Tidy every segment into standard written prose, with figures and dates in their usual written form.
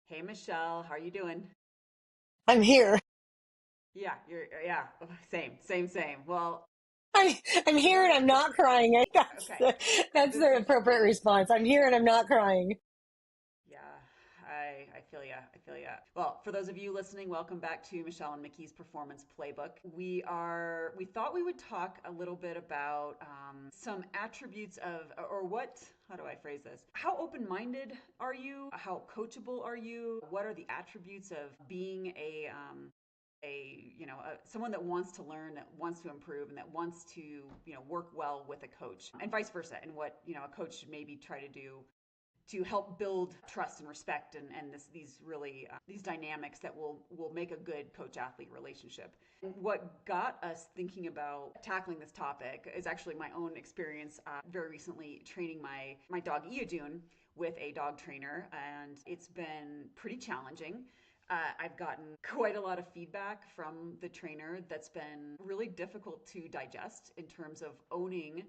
Hey Michelle, how are you doing? I'm here. Yeah, same. Well, I, I'm here and I'm not crying. That's okay. that's This the is appropriate response. I'm here and I'm not crying. yeah, I feel ya. I feel ya. Well, for those of you listening, welcome back to Michelle and Mickey's Performance Playbook. We thought we would talk a little bit about some attributes of or what how do I phrase this? How open-minded are you? How coachable are you? What are the attributes of being someone that wants to learn, that wants to improve, and that wants to work well with a coach, and vice versa, and what a coach should maybe try to do to help build trust and respect, and these dynamics that will make a good coach athlete relationship. What got us thinking about tackling this topic is actually my own experience very recently training my dog Iadun with a dog trainer, and it's been pretty challenging. I've gotten quite a lot of feedback from the trainer that's been really difficult to digest in terms of owning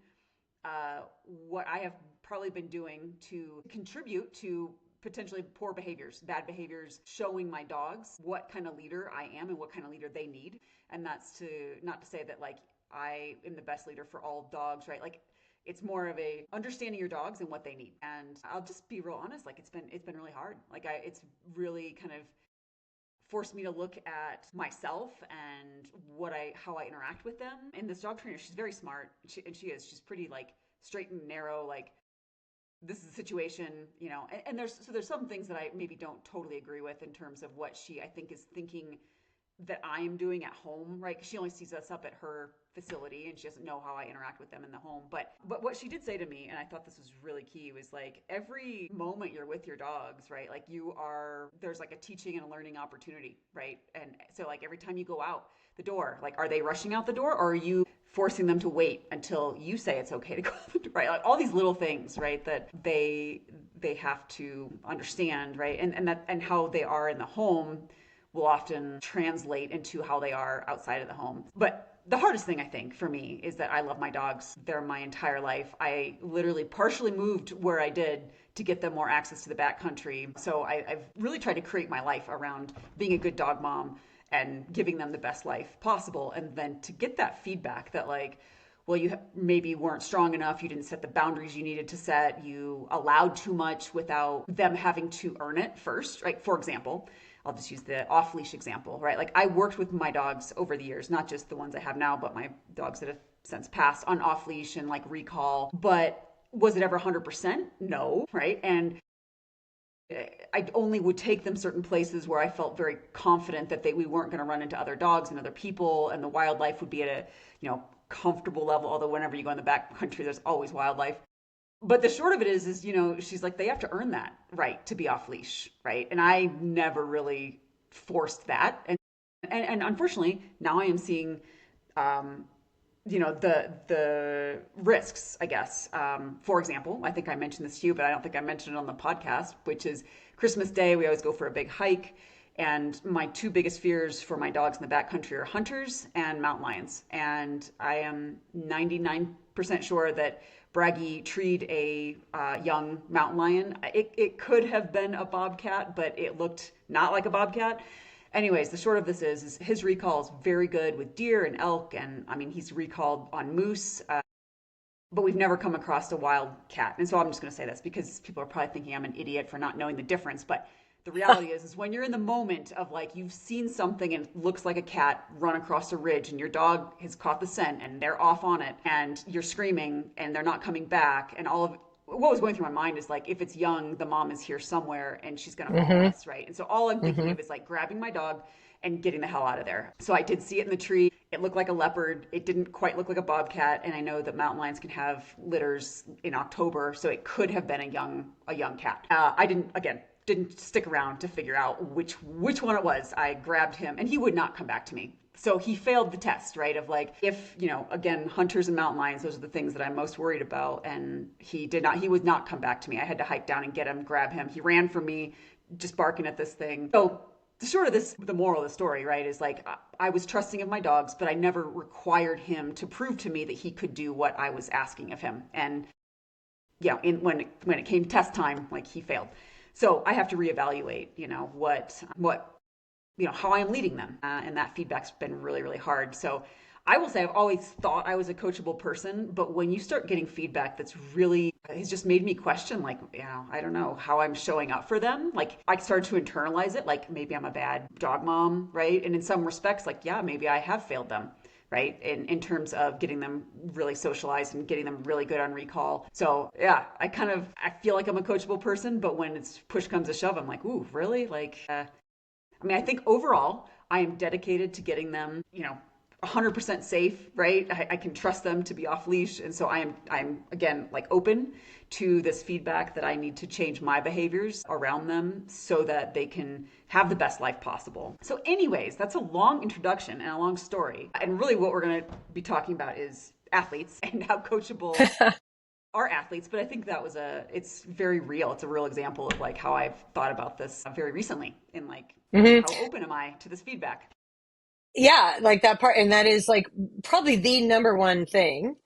what I have probably been doing to contribute to potentially poor behaviors, bad behaviors, showing my dogs what kind of leader I am and what kind of leader they need. And that's to not to say that like I am the best leader for all dogs, right? Like it's more of a understanding your dogs and what they need. And I'll just be real honest, like it's been really hard. It's really kind of forced me to look at myself and how I interact with them. And this dog trainer, she's very smart. She's pretty like straight and narrow. Like this is a situation, and there's some things that I maybe don't totally agree with in terms of what she I think is thinking that I am doing at home, right? 'Cause she only sees us up at her facility and she doesn't know how I interact with them in the home. But what she did say to me, and I thought this was really key, was like every moment you're with your dogs, right? Like there's like a teaching and a learning opportunity, right? And so like every time you go out the door, like are they rushing out the door or are you forcing them to wait until you say it's okay to go out the door, right? Like all these little things, right? That they have to understand, right? And how they are in the home will often translate into how they are outside of the home. But the hardest thing I think for me is that I love my dogs. They're my entire life. I literally partially moved where I did to get them more access to the backcountry. So I've really tried to create my life around being a good dog mom and giving them the best life possible. And then to get that feedback that like, well, you maybe weren't strong enough. You didn't set the boundaries you needed to set. You allowed too much without them having to earn it first, right? For example, I'll just use the off leash example, right? Like I worked with my dogs over the years, not just the ones I have now, but my dogs that have since passed on off leash and like recall. But was it ever 100%? No, right? And I only would take them certain places where I felt very confident that we weren't going to run into other dogs and other people, and the wildlife would be at a comfortable level. Although whenever you go in the back country, there's always wildlife. But the short of it is she's like they have to earn that right to be off leash, right? And I never really forced that, and unfortunately now I am seeing um, the risks, I guess. For example, I think I mentioned this to you, but I don't think I mentioned it on the podcast, which is Christmas Day. We always go for a big hike, and my two biggest fears for my dogs in the backcountry are hunters and mountain lions. And I am 99% sure that Braggy treed a young mountain lion. It could have been a bobcat, but it looked not like a bobcat. Anyways, the short of this is his recall is very good with deer and elk, and I mean he's recalled on moose, but we've never come across a wild cat. And so I'm just going to say this because people are probably thinking I'm an idiot for not knowing the difference, but the reality is when you're in the moment of like you've seen something and it looks like a cat run across a ridge and your dog has caught the scent and they're off on it and you're screaming and they're not coming back, and all of what was going through my mind is like if it's young the mom is here somewhere and she's going to follow Mm-hmm. us, right? And so all I'm thinking Mm-hmm. of is like grabbing my dog and getting the hell out of there. So I did see it in the tree. It looked like a leopard. It didn't quite look like a bobcat. And I know that mountain lions can have litters in October, so it could have been a young cat. I didn't stick around to figure out which one it was. I grabbed him, and he would not come back to me. So he failed the test, right? Of like, if, again, hunters and mountain lions, those are the things that I'm most worried about. And he would not come back to me. I had to hike down and get him, grab him. He ran from me, just barking at this thing. So the moral of the story, right, is like I was trusting of my dogs, but I never required him to prove to me that he could do what I was asking of him. And yeah, when it came test time, like he failed. So I have to reevaluate, what how I'm leading them, and that feedback's been really, really hard. So I will say I've always thought I was a coachable person, but when you start getting feedback that's really has just made me question, like, I don't know how I'm showing up for them. Like I started to internalize it, like maybe I'm a bad dog mom, right? And in some respects, like, yeah, maybe I have failed them, right? In terms of getting them really socialized and getting them really good on recall. So yeah, I feel like I'm a coachable person, but when it's push comes to shove, I'm like, ooh, really? Like, I think overall, I am dedicated to getting them, 100% safe, right? I can trust them to be off leash. And so I'm again, like open to this feedback that I need to change my behaviors around them so that they can have the best life possible. So anyways, that's a long introduction and a long story. And really what we're going to be talking about is athletes and how coachable are athletes, but I think it's very real. It's a real example of like how I've thought about this very recently in like, Hmm. how open am I to this feedback? Yeah, like that part. And that is like probably the number one thing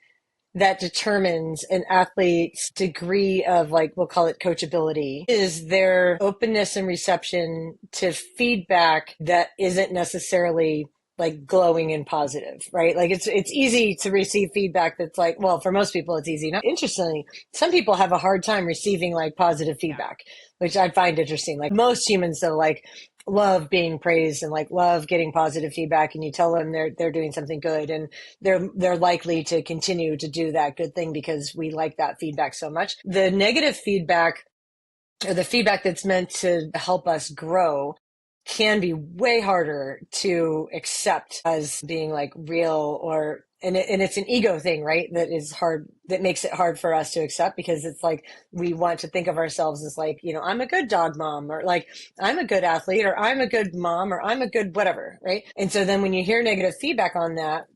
that determines an athlete's degree of, like, we'll call it coachability, is their openness and reception to feedback that isn't necessarily like glowing and positive, right? Like it's easy to receive feedback that's like, well, for most people it's easy. Now, interestingly, some people have a hard time receiving like positive Yeah. feedback, which I find interesting. Like most humans though, like love being praised and like love getting positive feedback, and you tell them they're doing something good, and they're likely to continue to do that good thing because we like that feedback so much. The negative feedback, or the feedback that's meant to help us grow, can be way harder to accept as being like real, or and it's an ego thing, right? That is hard, that makes it hard for us to accept, because it's like we want to think of ourselves as like, I'm a good dog mom, or like I'm a good athlete, or I'm a good mom, or I'm a good whatever, right? And so then when you hear negative feedback on that,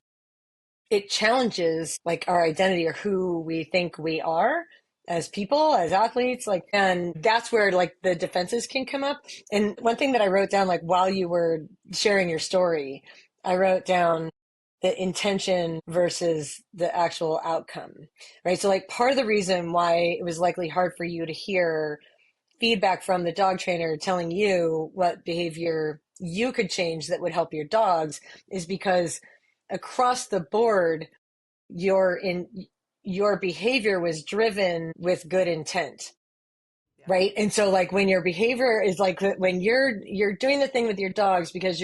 it challenges like our identity or who we think we are as people, as athletes, like, and that's where like the defenses can come up. And one thing that I wrote down, like while you were sharing your story, I wrote down the intention versus the actual outcome, right? So like part of the reason why it was likely hard for you to hear feedback from the dog trainer telling you what behavior you could change that would help your dogs is because across the board, your behavior was driven with good intent, Yeah. right? And so like when your behavior is like, when you're doing the thing with your dogs because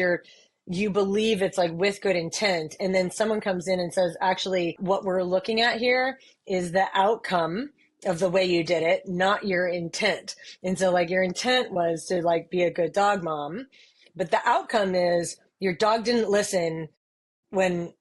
you believe it's like with good intent, and then someone comes in and says, actually what we're looking at here is the outcome of the way you did it, not your intent. And so like your intent was to like be a good dog mom, but the outcome is your dog didn't listen when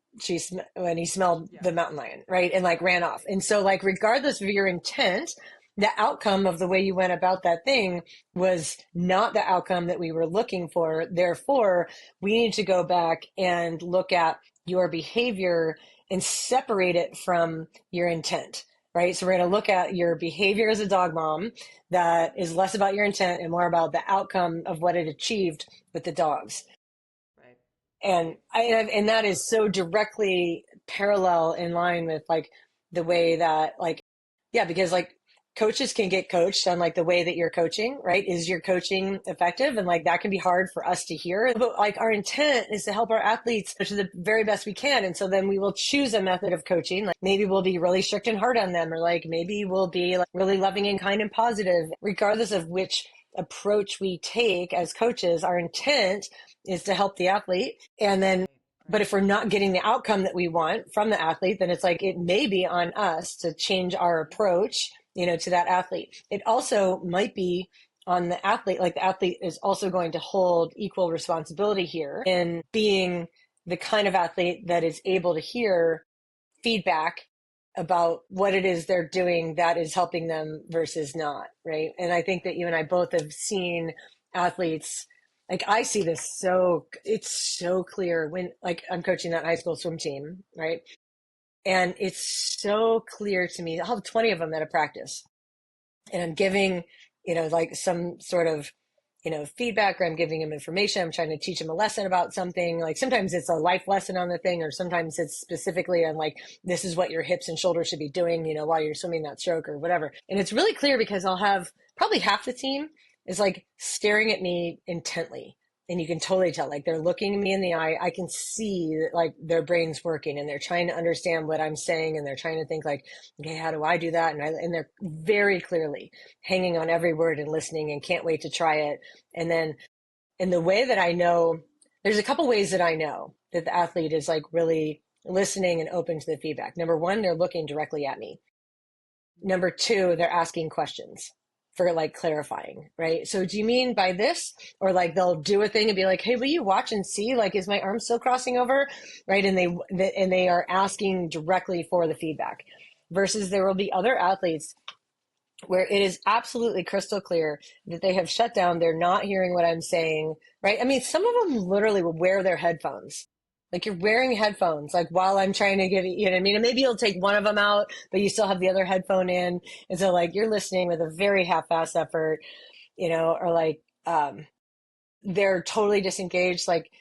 when he smelled Yeah. the mountain lion, right? And like ran off. And so like regardless of your intent, the outcome of the way you went about that thing was not the outcome that we were looking for. Therefore, we need to go back and look at your behavior and separate it from your intent, right? So we're going to look at your behavior as a dog mom that is less about your intent and more about the outcome of what it achieved with the dogs. Right. And Right. and that is so directly parallel in line with like the way that like, yeah, because like coaches can get coached on like the way that you're coaching, right? Is your coaching effective? And like that can be hard for us to hear, but like our intent is to help our athletes to the very best we can. And so then we will choose a method of coaching. Like maybe we'll be really strict and hard on them, or like maybe we'll be like really loving and kind and positive. Regardless of which approach we take as coaches, our intent is to help the athlete. And then, Right. but Right. if we're not getting the outcome that we want from the athlete, then it's like it may be on us to change our approach, to that athlete. It also might be on the athlete, like the athlete is also going to hold equal responsibility here in being the kind of athlete that is able to hear feedback about what it is they're doing that is helping them versus not, right? And I think that you and I both have seen athletes, like I see this, so it's so clear when like I'm coaching that high school swim team, right? And it's so clear to me. I'll have 20 of them at a practice, and I'm giving, like some sort of, feedback, or I'm giving them information. I'm trying to teach them a lesson about something. Like sometimes it's a life lesson on the thing, or sometimes it's specifically on like, this is what your hips and shoulders should be doing, while you're swimming that stroke or whatever. And it's really clear because I'll have probably half the team is like staring at me intently. And you can totally tell, like they're looking me in the eye. I can see that like their brain's working and they're trying to understand what I'm saying. And they're trying to think like, okay, how do I do that? And they're very clearly hanging on every word and listening and can't wait to try it. And then in the way that I know, there's a couple ways that I know that the athlete is like really listening and open to the feedback. Number one, they're looking directly at me. Number two, they're asking questions for like clarifying, right? So do you mean by this? Or like they'll do a thing and be like, hey, will you watch and see? Like, is my arm still crossing over? Right. And they are asking directly for the feedback versus there will be other athletes where it is absolutely crystal clear that they have shut down. They're not hearing what I'm saying, right? I mean, some of them literally will wear their headphones. Like you're wearing headphones, like while I'm trying to give you know what I mean? And maybe you'll take one of them out, but you still have the other headphone in. And so like you're listening with a very half-assed effort, or like, they're totally disengaged. Like,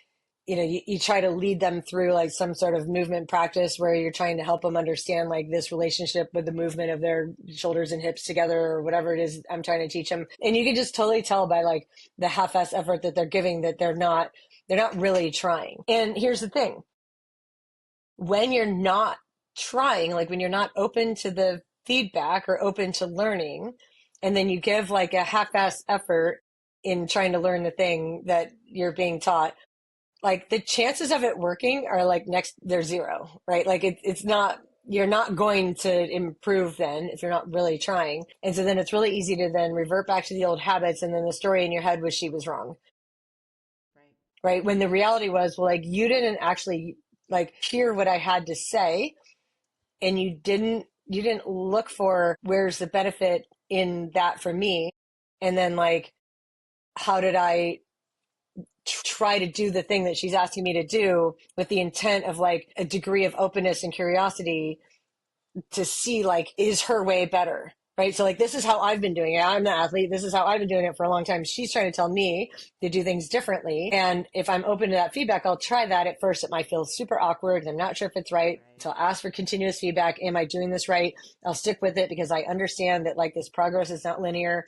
you try to lead them through like some sort of movement practice where you're trying to help them understand like this relationship with the movement of their shoulders and hips together or whatever it is I'm trying to teach them. And you can just totally tell by like the half-ass effort that they're giving that they're not really trying. And here's the thing. When you're not trying, like when you're not open to the feedback or open to learning, and then you give like a half-ass effort in trying to learn the thing that you're being taught, like the chances of it working are like they're zero, right? Like it's not, you're not going to improve then if you're not really trying. And so then it's really easy to then revert back to the old habits. And then the story in your head was she was wrong, Right. right? When the reality was, well, like you didn't actually like hear what I had to say. And you didn't look for where's the benefit in that for me. And then like, how did I try to do the thing that she's asking me to do with the intent of like a degree of openness and curiosity to see like, is her way better? Right. So like, this is how I've been doing it. I'm the athlete. This is how I've been doing it for a long time. She's trying to tell me to do things differently. And if I'm open to that feedback, I'll try that. At first, it might feel super awkward. I'm not sure if it's right. Right. So I'll ask for continuous feedback. Am I doing this right? I'll stick with it because I understand that like this progress is not linear.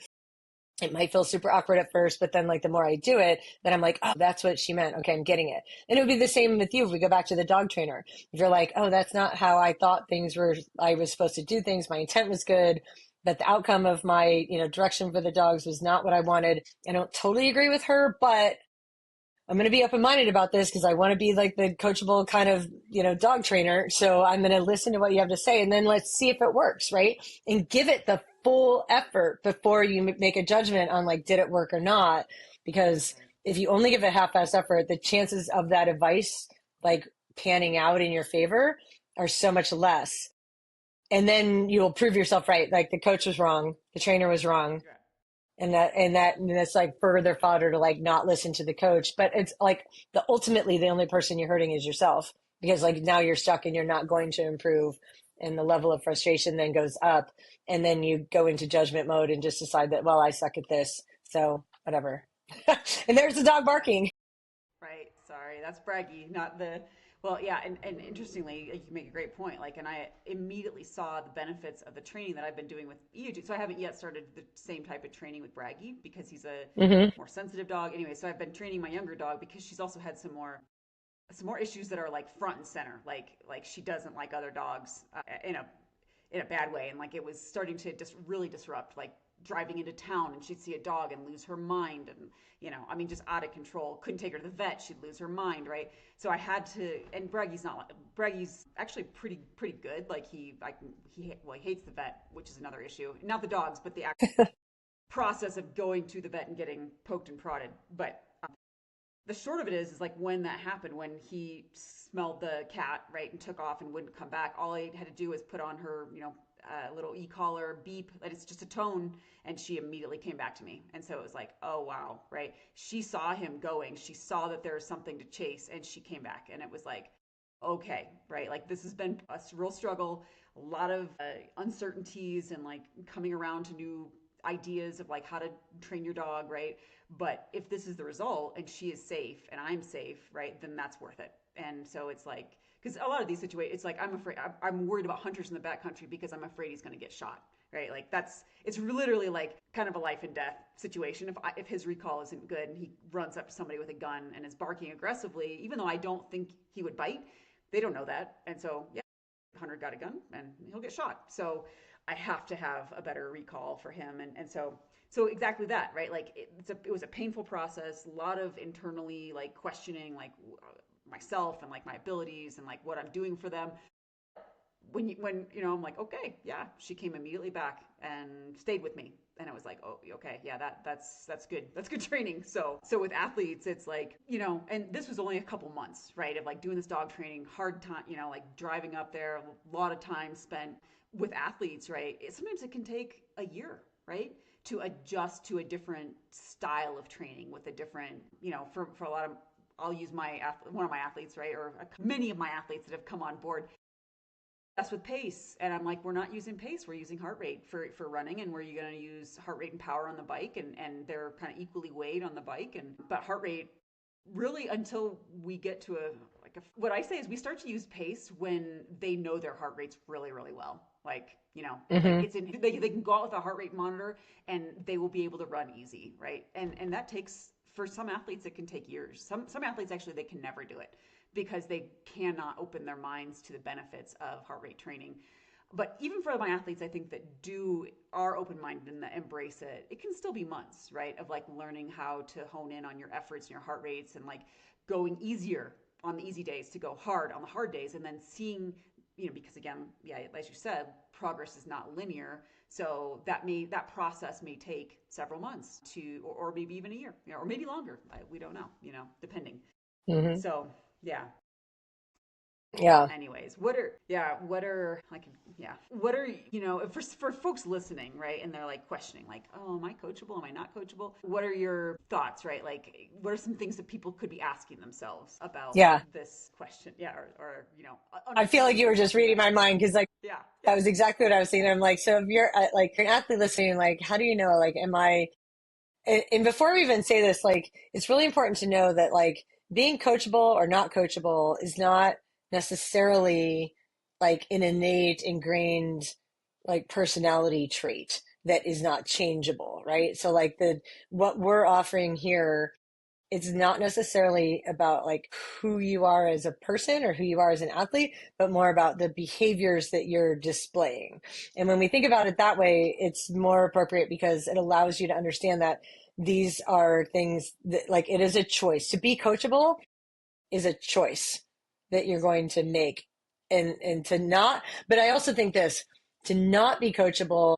It might feel super awkward at first, but then like the more I do it, then I'm like, oh, that's what she meant. Okay, I'm getting it. And it would be the same with you if we go back to the dog trainer. If you're like, oh, that's not how I thought things were, I was supposed to do things. My intent was good, but the outcome of my, direction for the dogs was not what I wanted. I don't totally agree with her, but I'm going to be open-minded about this because I want to be like the coachable kind of, dog trainer. So I'm going to listen to what you have to say and then let's see if it works, right? And give it the full effort before you make a judgment on like, did it work or not? Because Right. if you only give a half-ass effort, the chances of that advice like panning out in your favor are so much less. And then you'll prove yourself right. Like the coach was wrong. The trainer was wrong, Yeah. and that's like further fodder to like not listen to the coach. But it's like ultimately the only person you're hurting is yourself, because like now you're stuck and you're not going to improve, and the level of frustration then goes up, and then you go into judgment mode and just decide that, well, I suck at this, so whatever. And there's the dog Yeah. barking. Right. Sorry. That's braggy, not the. Well, yeah, and interestingly, like, you make a great point. Like, and I immediately saw the benefits of the training that I've been doing with you. So I haven't yet started the same type of training with Braggy because he's a Mm-hmm. more sensitive dog. Anyway, so I've been training my younger dog because she's also had some more issues that are like front and center. Like she doesn't like other dogs in a bad way, and like it was starting to just really disrupt, like driving into town and she'd see a dog and lose her mind, and I mean, just out of control. Couldn't take her to the vet, she'd lose her mind, right? So I had to. And Braggy's actually pretty good. Like he hates the vet, which is another issue. Not the dogs, but the actual process of going to the vet and getting poked and prodded. But the short of it is like when that happened, when he smelled the cat, right, and took off and wouldn't come back, all I had to do was put on her, little e-collar beep, and it's just a tone, and she immediately came back to me. And so it was like, oh wow, right? She saw him going, she saw that there was something to chase, and she came back, and it was like, okay, right? Like this has been a real struggle, a lot of uncertainties, and like coming around to new ideas of like how to train your dog, right? But if this is the result and she is safe and I'm safe, right, then that's worth it. And so it's like, because a lot of these situations, it's like I'm afraid, I'm worried about hunters in the backcountry because I'm afraid he's going to get shot, right? Like it's literally like kind of a life and death situation. If his recall isn't good and he runs up to somebody with a gun and is barking aggressively, even though I don't think he would bite, they don't know that. And so, yeah, Hunter got a gun and he'll get shot. So I have to have a better recall for him. And so exactly that, right? Like it was a painful process, a lot of internally like questioning, like myself and like my abilities and like what I'm doing for them. When I'm like, okay, yeah, she came immediately back and stayed with me, and it was like, oh, okay, yeah, that's good, that's good training. So with athletes, it's like, and this was only a couple months, right, of like doing this dog training, hard time, like driving up there, a lot of time spent with athletes, right? Sometimes it can take a year, right, to adjust to a different style of training with a different, for a lot of, I'll use one of my athletes, right, or many of my athletes that have come on board. That's with pace, and I'm like, we're not using pace, we're using heart rate for running, and we're going to use heart rate and power on the bike, and they're kind of equally weighed on the bike, but heart rate really until we get to what I say is we start to use pace when they know their heart rate's really really well, like like it's in they can go out with a heart rate monitor and they will be able to run easy, right? And that takes, for some athletes it can take years. Some athletes actually they can never do it because they cannot open their minds to the benefits of heart rate training. But even for my athletes, I think that are open-minded and that embrace it, it can still be months, right? Of like learning how to hone in on your efforts and your heart rates and like going easier on the easy days to go hard on the hard days, and then seeing, because again, yeah, as you said, progress is not linear. So that process may take several months or maybe even a year, or maybe longer. We don't know, depending. Mm-hmm. So yeah. Yeah. Anyways, what are for folks listening, right? And they're like questioning, like, oh, am I coachable? Am I not coachable? What are your thoughts, right? Like, what are some things that people could be asking themselves about Yeah. this question? Yeah, or I feel like you were understanding just reading my mind because like yeah, that yeah, was exactly what I was thinking. I'm like, so if you're like you're an athlete listening, like, how do you know, like, am I, and before we even say this, like, it's really important to know that like being coachable or not coachable is not necessarily like an innate, ingrained, like personality trait that is not changeable, right? So like what we're offering here, it's not necessarily about like who you are as a person or who you are as an athlete, but more about the behaviors that you're displaying. And when we think about it that way, it's more appropriate because it allows you to understand that these are things that, like, it is a choice. To be coachable is a choice that you're going to make. And to not, but I also think this, to not be coachable,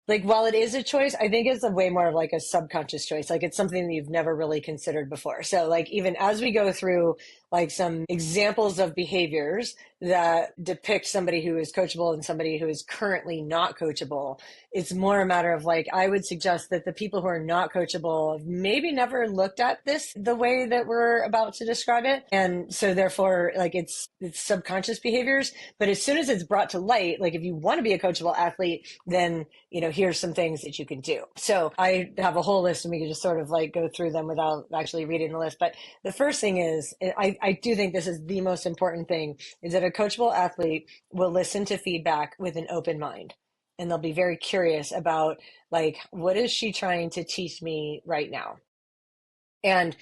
like, while it is a choice, I think it's a way more of like a subconscious choice. Like, it's something that you've never really considered before. So like, even as we go through like some examples of behaviors that depict somebody who is coachable and somebody who is currently not coachable, it's more a matter of like, I would suggest that the people who are not coachable maybe never looked at this the way that we're about to describe it. And so therefore, like, it's subconscious behaviors. But as soon as it's brought to light, like, if you want to be a coachable athlete, then here's some things that you can do. So I have a whole list and we could just sort of like go through them without actually reading the list. But the first thing is, I do think this is the most important thing, is that a coachable athlete will listen to feedback with an open mind. And they'll be very curious about like, what is she trying to teach me right now? And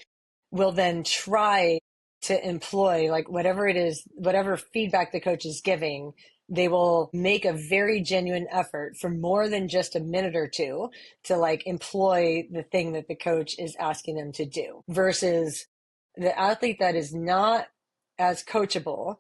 will then try to employ like whatever it is, whatever feedback the coach is giving. They will make a very genuine effort for more than just a minute or two to like employ the thing that the coach is asking them to do, versus the athlete that is not as coachable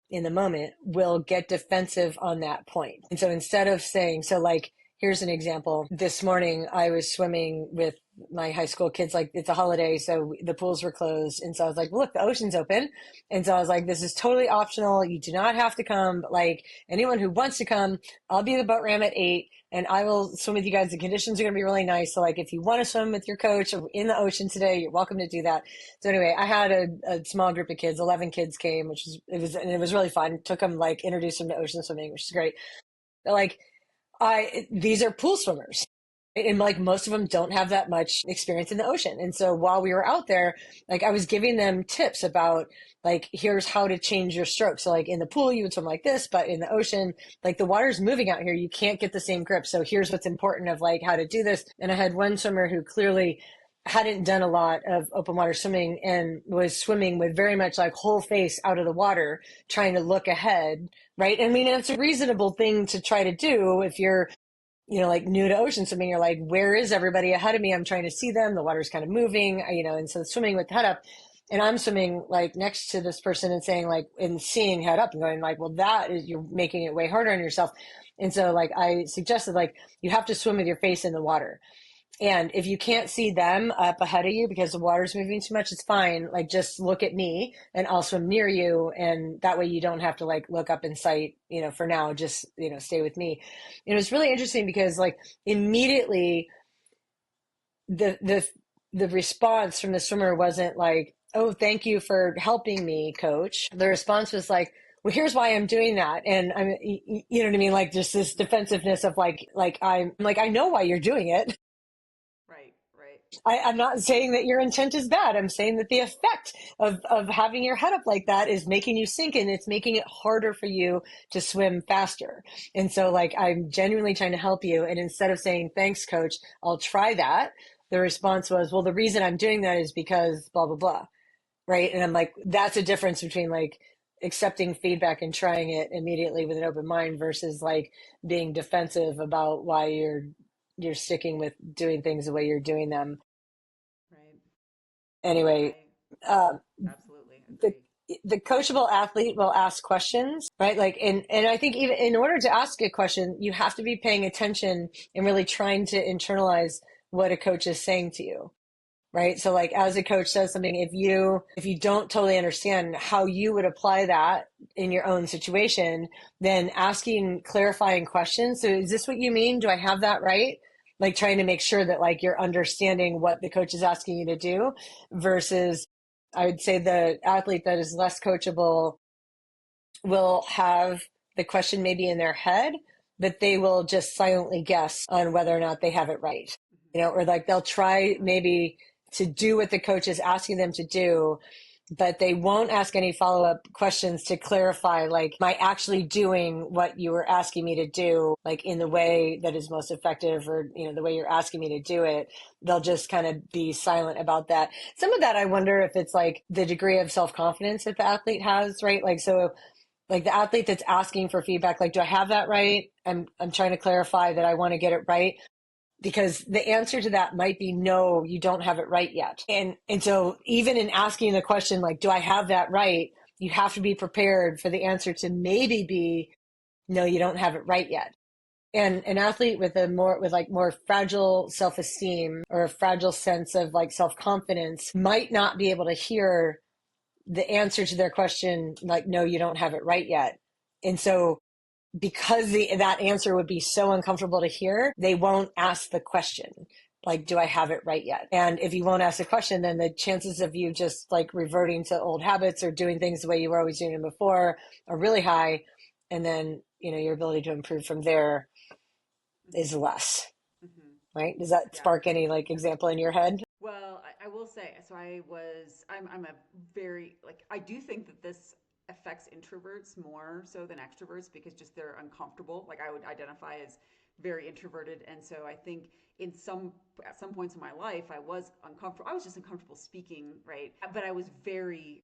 in the moment will get defensive on that point. And so instead of saying, so like, here's an example. This morning I was swimming with my high school kids, like, it's a holiday, so the pools were closed. And so I was like, look, the ocean's open. And so I was like, this is totally optional. You do not have to come. But like, anyone who wants to come, I'll be the boat ram at 8 and I will swim with you guys. The conditions are going to be really nice. So like, if you want to swim with your coach in the ocean today, you're welcome to do that. So anyway, I had a small group of kids, 11 kids came, it was really fun. Took them, like, introduced them to ocean swimming, which is great. But like, these are pool swimmers. And like most of them don't have that much experience in the ocean. And so while we were out there, like I was giving them tips about like, here's how to change your stroke. So like in the pool, you would swim like this, but in the ocean, like the water's moving out here, you can't get the same grip. So here's what's important of like how to do this. And I had one swimmer who clearly hadn't done a lot of open water swimming and was swimming with very much like whole face out of the water, trying to look ahead. Right. I mean, it's a reasonable thing to try to do if you're like new to ocean swimming, you're like, where is everybody ahead of me? I'm trying to see them. The water's kind of moving, and so swimming with the head up. And I'm swimming like next to this person and saying like, and seeing head up and going like, well, that is, you're making it way harder on yourself. And so like, I suggested like, you have to swim with your face in the water. And if you can't see them up ahead of you because the water's moving too much, it's fine. Like just look at me and I'll swim near you. And that way you don't have to like look up in sight, for now, just, stay with me. And it was really interesting because like immediately the response from the swimmer wasn't like, oh, thank you for helping me, coach. The response was like, well, here's why I'm doing that. And I'm, you know what I mean? Like just this defensive of I'm like, I know why you're doing it. Right, right. I'm not saying that your intent is bad. I'm saying that the effect of having your head up like that is making you sink and it's making it harder for you to swim faster. And so like, I'm genuinely trying to help you. And instead of saying, thanks, coach, I'll try that. The response was, well, the reason I'm doing that is because blah, blah, blah. Right. And I'm like, that's a difference between like accepting feedback and trying it immediately with an open mind versus like being defensive about why you're sticking with doing things the way you're doing them. Right. Yeah, Anyway, I um, absolutely the agree. the coachable athlete will ask questions, right? Like, and I think even in order to ask a question, you have to be paying attention and really trying to internalize what a coach is saying to you, right? So like as a coach says something, if you don't totally understand how you would apply that in your own situation, then asking clarifying questions. So is this what you mean? Do I have that right? Like trying to make sure that like you're understanding what the coach is asking you to do versus I would say the athlete that is less coachable will have the question maybe in their head, but they will just silently guess on whether or not they have it right. Hmm. Or like they'll try maybe to do what the coach is asking them to do, but they won't ask any follow-up questions to clarify, like, am I actually doing what you were asking me to do, like in the way that is most effective or, the way you're asking me to do it. They'll just kind of be silent about that. Some of that, I wonder if it's like the degree of self-confidence that the athlete has, right? Like, so like the athlete that's asking for feedback, like, do I have that right? I'm trying to clarify that I want to get it right because the answer to that might be no, you don't have it right yet. And so even in asking the question, like, do I have that right? You have to be prepared for the answer to maybe be no, you don't have it right yet. And an athlete with like more fragile self-esteem or a fragile sense of like self-confidence might not be able to hear the answer to their question, like, no, you don't have it right yet. And so because that answer would be so uncomfortable to hear, they won't ask the question, like, do I have it right yet? And if you won't ask the question, then the chances of you just like reverting to old habits or doing things the way you were always doing them before are really high. And then, your ability to improve from there is Hmm. less, Hmm. right? Does that Yeah. spark any like example in your head? Well, I will say, so I'm a very, like, I do think that this affects introverts more so than extroverts because just they're uncomfortable. Like, I would identify as very introverted. And so I think at some points in my life, I was uncomfortable. I was just uncomfortable speaking, right? But I was very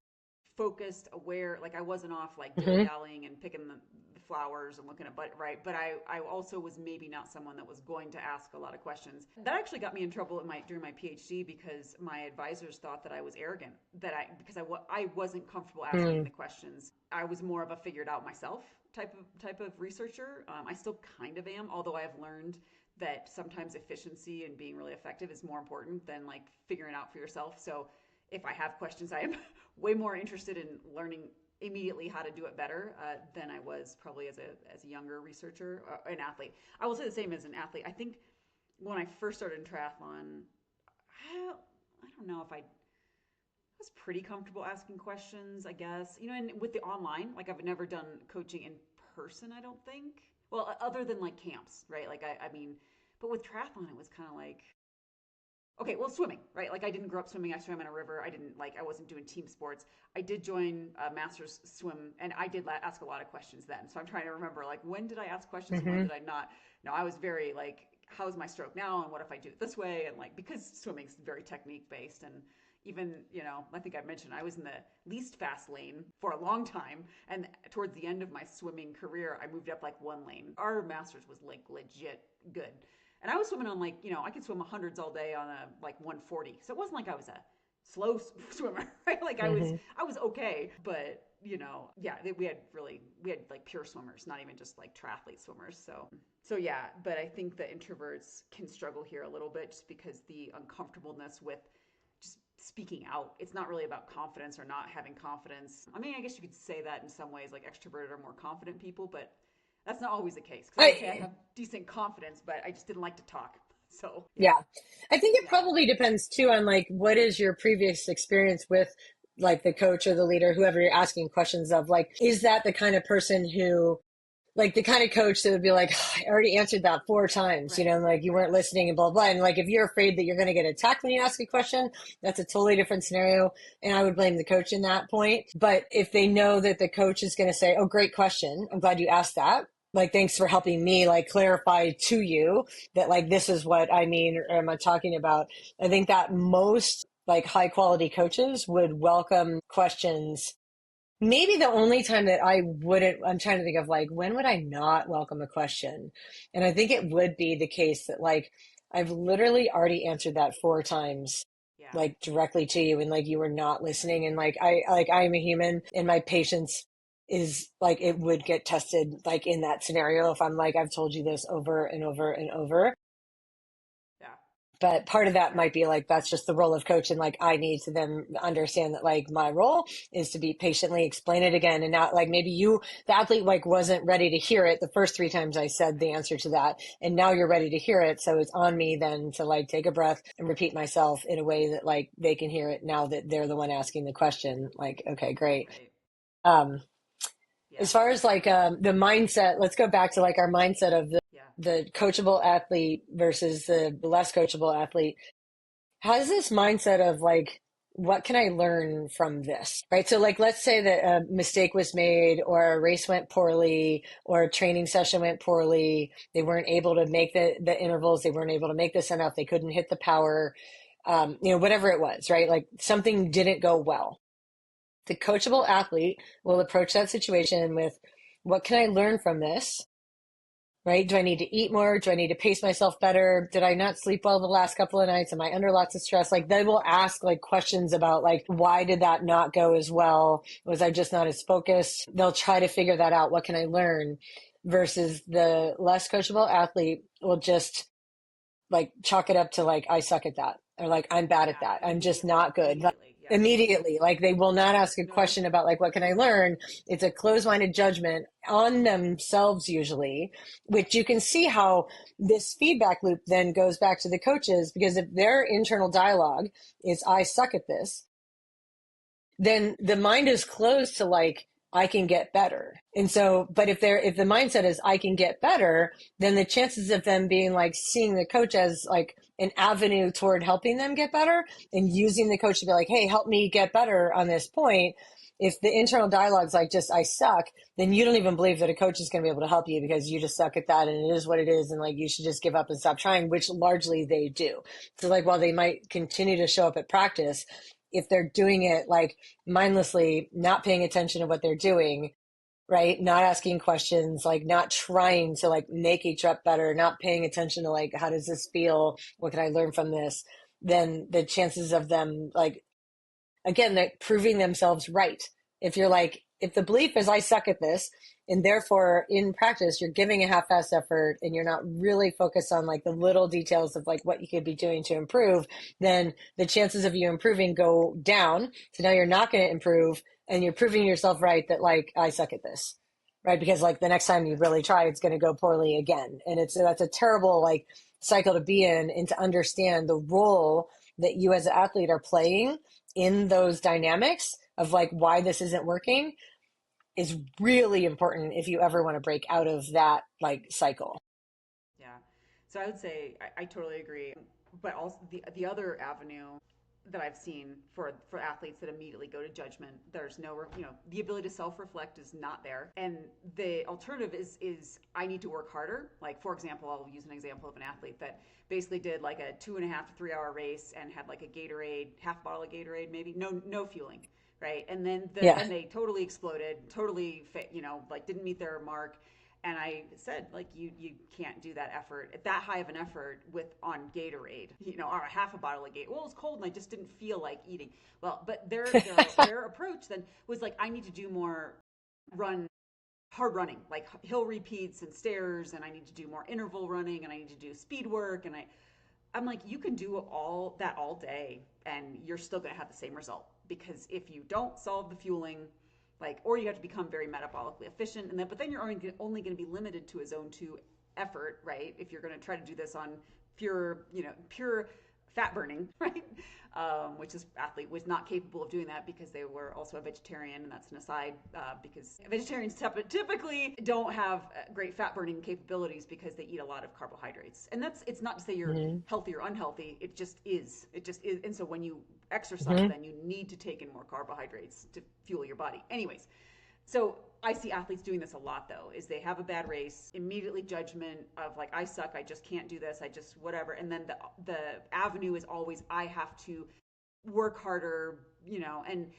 focused, aware. Like, I wasn't off like dilly Mm-hmm. dallying and picking the flowers and looking at, but right. But I also was maybe not someone that was going to ask a lot of questions. That actually got me in trouble during my PhD because my advisors thought that I was arrogant, because I wasn't comfortable asking Mm-hmm. the questions. I was more of a figured out myself type of researcher. I still kind of am, although I've learned that sometimes efficiency and being really effective is more important than like figuring out for yourself. So if I have questions, I am way more interested in learning immediately how to do it better than I was probably as a younger researcher, an athlete. I will say the same as an athlete. I think when I first started in triathlon, I don't know if I was pretty comfortable asking questions, I guess. And with the online, like I've never done coaching in person, I don't think. Well, other than like camps, right? Like I mean, But with triathlon, it was kind of like, okay, well, swimming, right? Like I didn't grow up swimming. I swam in a river. I wasn't doing team sports. I did join a master's swim, and I did ask a lot of questions then. So I'm trying to remember, like, when did I ask questions and when Mm-hmm. did I not? No, I was very like, how's my stroke now, and what if I do it this way? And like, because swimming's very technique based, and even, I think I mentioned I was in the least fast lane for a long time, and towards the end of my swimming career, I moved up like one lane. Our masters was like legit good. And I was swimming on like, I could swim hundreds all day on a like 140. So it wasn't like I was a slow swimmer, right? Like Mm-hmm. I was okay, but yeah, we had like pure swimmers, not even just like triathlete swimmers. So yeah, but I think the introverts can struggle here a little bit just because the uncomfortableness with just speaking out. It's not really about confidence or not having confidence. I mean, I guess you could say that in some ways, like extroverted are more confident people, but that's not always the case. Because I would say I I have decent confidence, but I just didn't like to talk. So yeah, Yeah. I think it yeah, probably depends too on like what is your previous experience with like the coach or the leader, whoever you're asking questions of. Like, is that the kind of person who, like the kind of coach that would be like, "Oh, I already answered that 4 times, right, and like you right, weren't listening and blah, blah. And like if you're afraid that you're going to get attacked when you ask a question, that's a totally different scenario. And I would blame the coach in that point. But if they know that the coach is going to say, oh, great question. I'm glad you asked that. Like, thanks for helping me like clarify to you that like this is what I mean or am I talking about. I think that most like high quality coaches would welcome questions. Maybe the only time that I wouldn't, I'm trying to think of like, when would I not welcome a question? And I think it would be the case that like, I've literally already answered that 4 times, yeah, like directly to you, and like you were not listening. And I'm a human, and my patience is like, it would get tested like in that scenario if I'm like, I've told you this over and over and over. yeah, But part of that yeah, might be like that's just the role of coach, and like I need to then understand that like my role is to be patiently explain it again, and not like maybe you the athlete like wasn't ready to hear it the first 3 times I said the answer to that, and now you're ready to hear it, so it's on me then to like take a breath and repeat myself in a way that like they can hear it now that they're the one asking the question. Like, okay, great. right, um yeah, as far as like the mindset, let's go back to like our mindset of yeah, the coachable athlete versus the less coachable athlete. Has this mindset of like, what can I learn from this? Right. So, like, let's say that a mistake was made, or a race went poorly, or a training session went poorly. They weren't able to make the intervals. They weren't able to make the send off. They couldn't hit the power, whatever it was, right? Like something didn't go well. The coachable athlete will approach that situation with, what can I learn from this? Right? Do I need to eat more? Do I need to pace myself better? Did I not sleep well the last couple of nights? Am I under lots of stress? Like they will ask like questions about like, why did that not go as well? Was I just not as focused? They'll try to figure that out. What can I learn? Versus the less coachable athlete will just like chalk it up to like, I suck at that, or like I'm bad at yeah, that, I'm just immediately, not good. Like, immediately, yeah, immediately, like they will not ask a no, question about like, what can I learn? It's a closed-minded judgment on themselves usually, which you can see how this feedback loop then goes back to the coaches, because if their internal dialogue is, I suck at this, then the mind is closed to like, I can get better. And so, but if the mindset is I can get better, then the chances of them being like seeing the coach as like an avenue toward helping them get better, and using the coach to be like, hey, help me get better on this point. If the internal dialogue's like just I suck, then you don't even believe that a coach is going to be able to help you, because you just suck at that and it is what it is, and like you should just give up and stop trying, which largely they do. So like while they might continue to show up at practice, if they're doing it like mindlessly, not paying attention to what they're doing, right? Not asking questions, like not trying to like make each rep better, not paying attention to like, how does this feel? What can I learn from this? Then the chances of them like, again, like proving themselves right. If you're like, if the belief is I suck at this, and therefore in practice you're giving a half-assed effort and you're not really focused on like the little details of like what you could be doing to improve, then the chances of you improving go down. So now you're not going to improve, and you're proving yourself right that like I suck at this, right? Because like the next time you really try, it's going to go poorly again, and that's a terrible like cycle to be in, and to understand the role that you as an athlete are playing in those dynamics of like why this isn't working is really important if you ever want to break out of that like cycle. yeah. So I would say I totally agree. But also the other avenue that I've seen for athletes that immediately go to judgment, there's no, the ability to self-reflect is not there. And the alternative is I need to work harder. Like, for example, I'll use an example of an athlete that basically did like a 2.5 to 3 hour race and had like a Gatorade, half bottle of Gatorade, maybe no fueling. Right. And then Yeah. and they totally exploded, totally, like didn't meet their mark. And I said, like, you can't do that effort, that high of an effort with on Gatorade, or a half a bottle of Gatorade. Well, it was cold and I just didn't feel like eating. Well, but their approach then was like, I need to do more run hard running, like hill repeats and stairs, and I need to do more interval running, and I need to do speed work, and I'm like, you can do all that all day, and you're still going to have the same result, because if you don't solve the fueling, like, or you have to become very metabolically efficient, and then but then you're only going to be limited to a zone 2 effort, right? If you're going to try to do this on pure fat burning, right? Which this athlete was not capable of doing that because they were also a vegetarian, and that's an aside, because vegetarians typically don't have great fat burning capabilities because they eat a lot of carbohydrates. And it's not to say you're Mm-hmm. healthy or unhealthy. It just is. It just is. And so when you exercise, Mm-hmm. then you need to take in more carbohydrates to fuel your body. Anyways, so I see athletes doing this a lot, though, is they have a bad race, immediately judgment of like, I suck, I just can't do this, I just whatever. And then the avenue is always, I have to work harder, and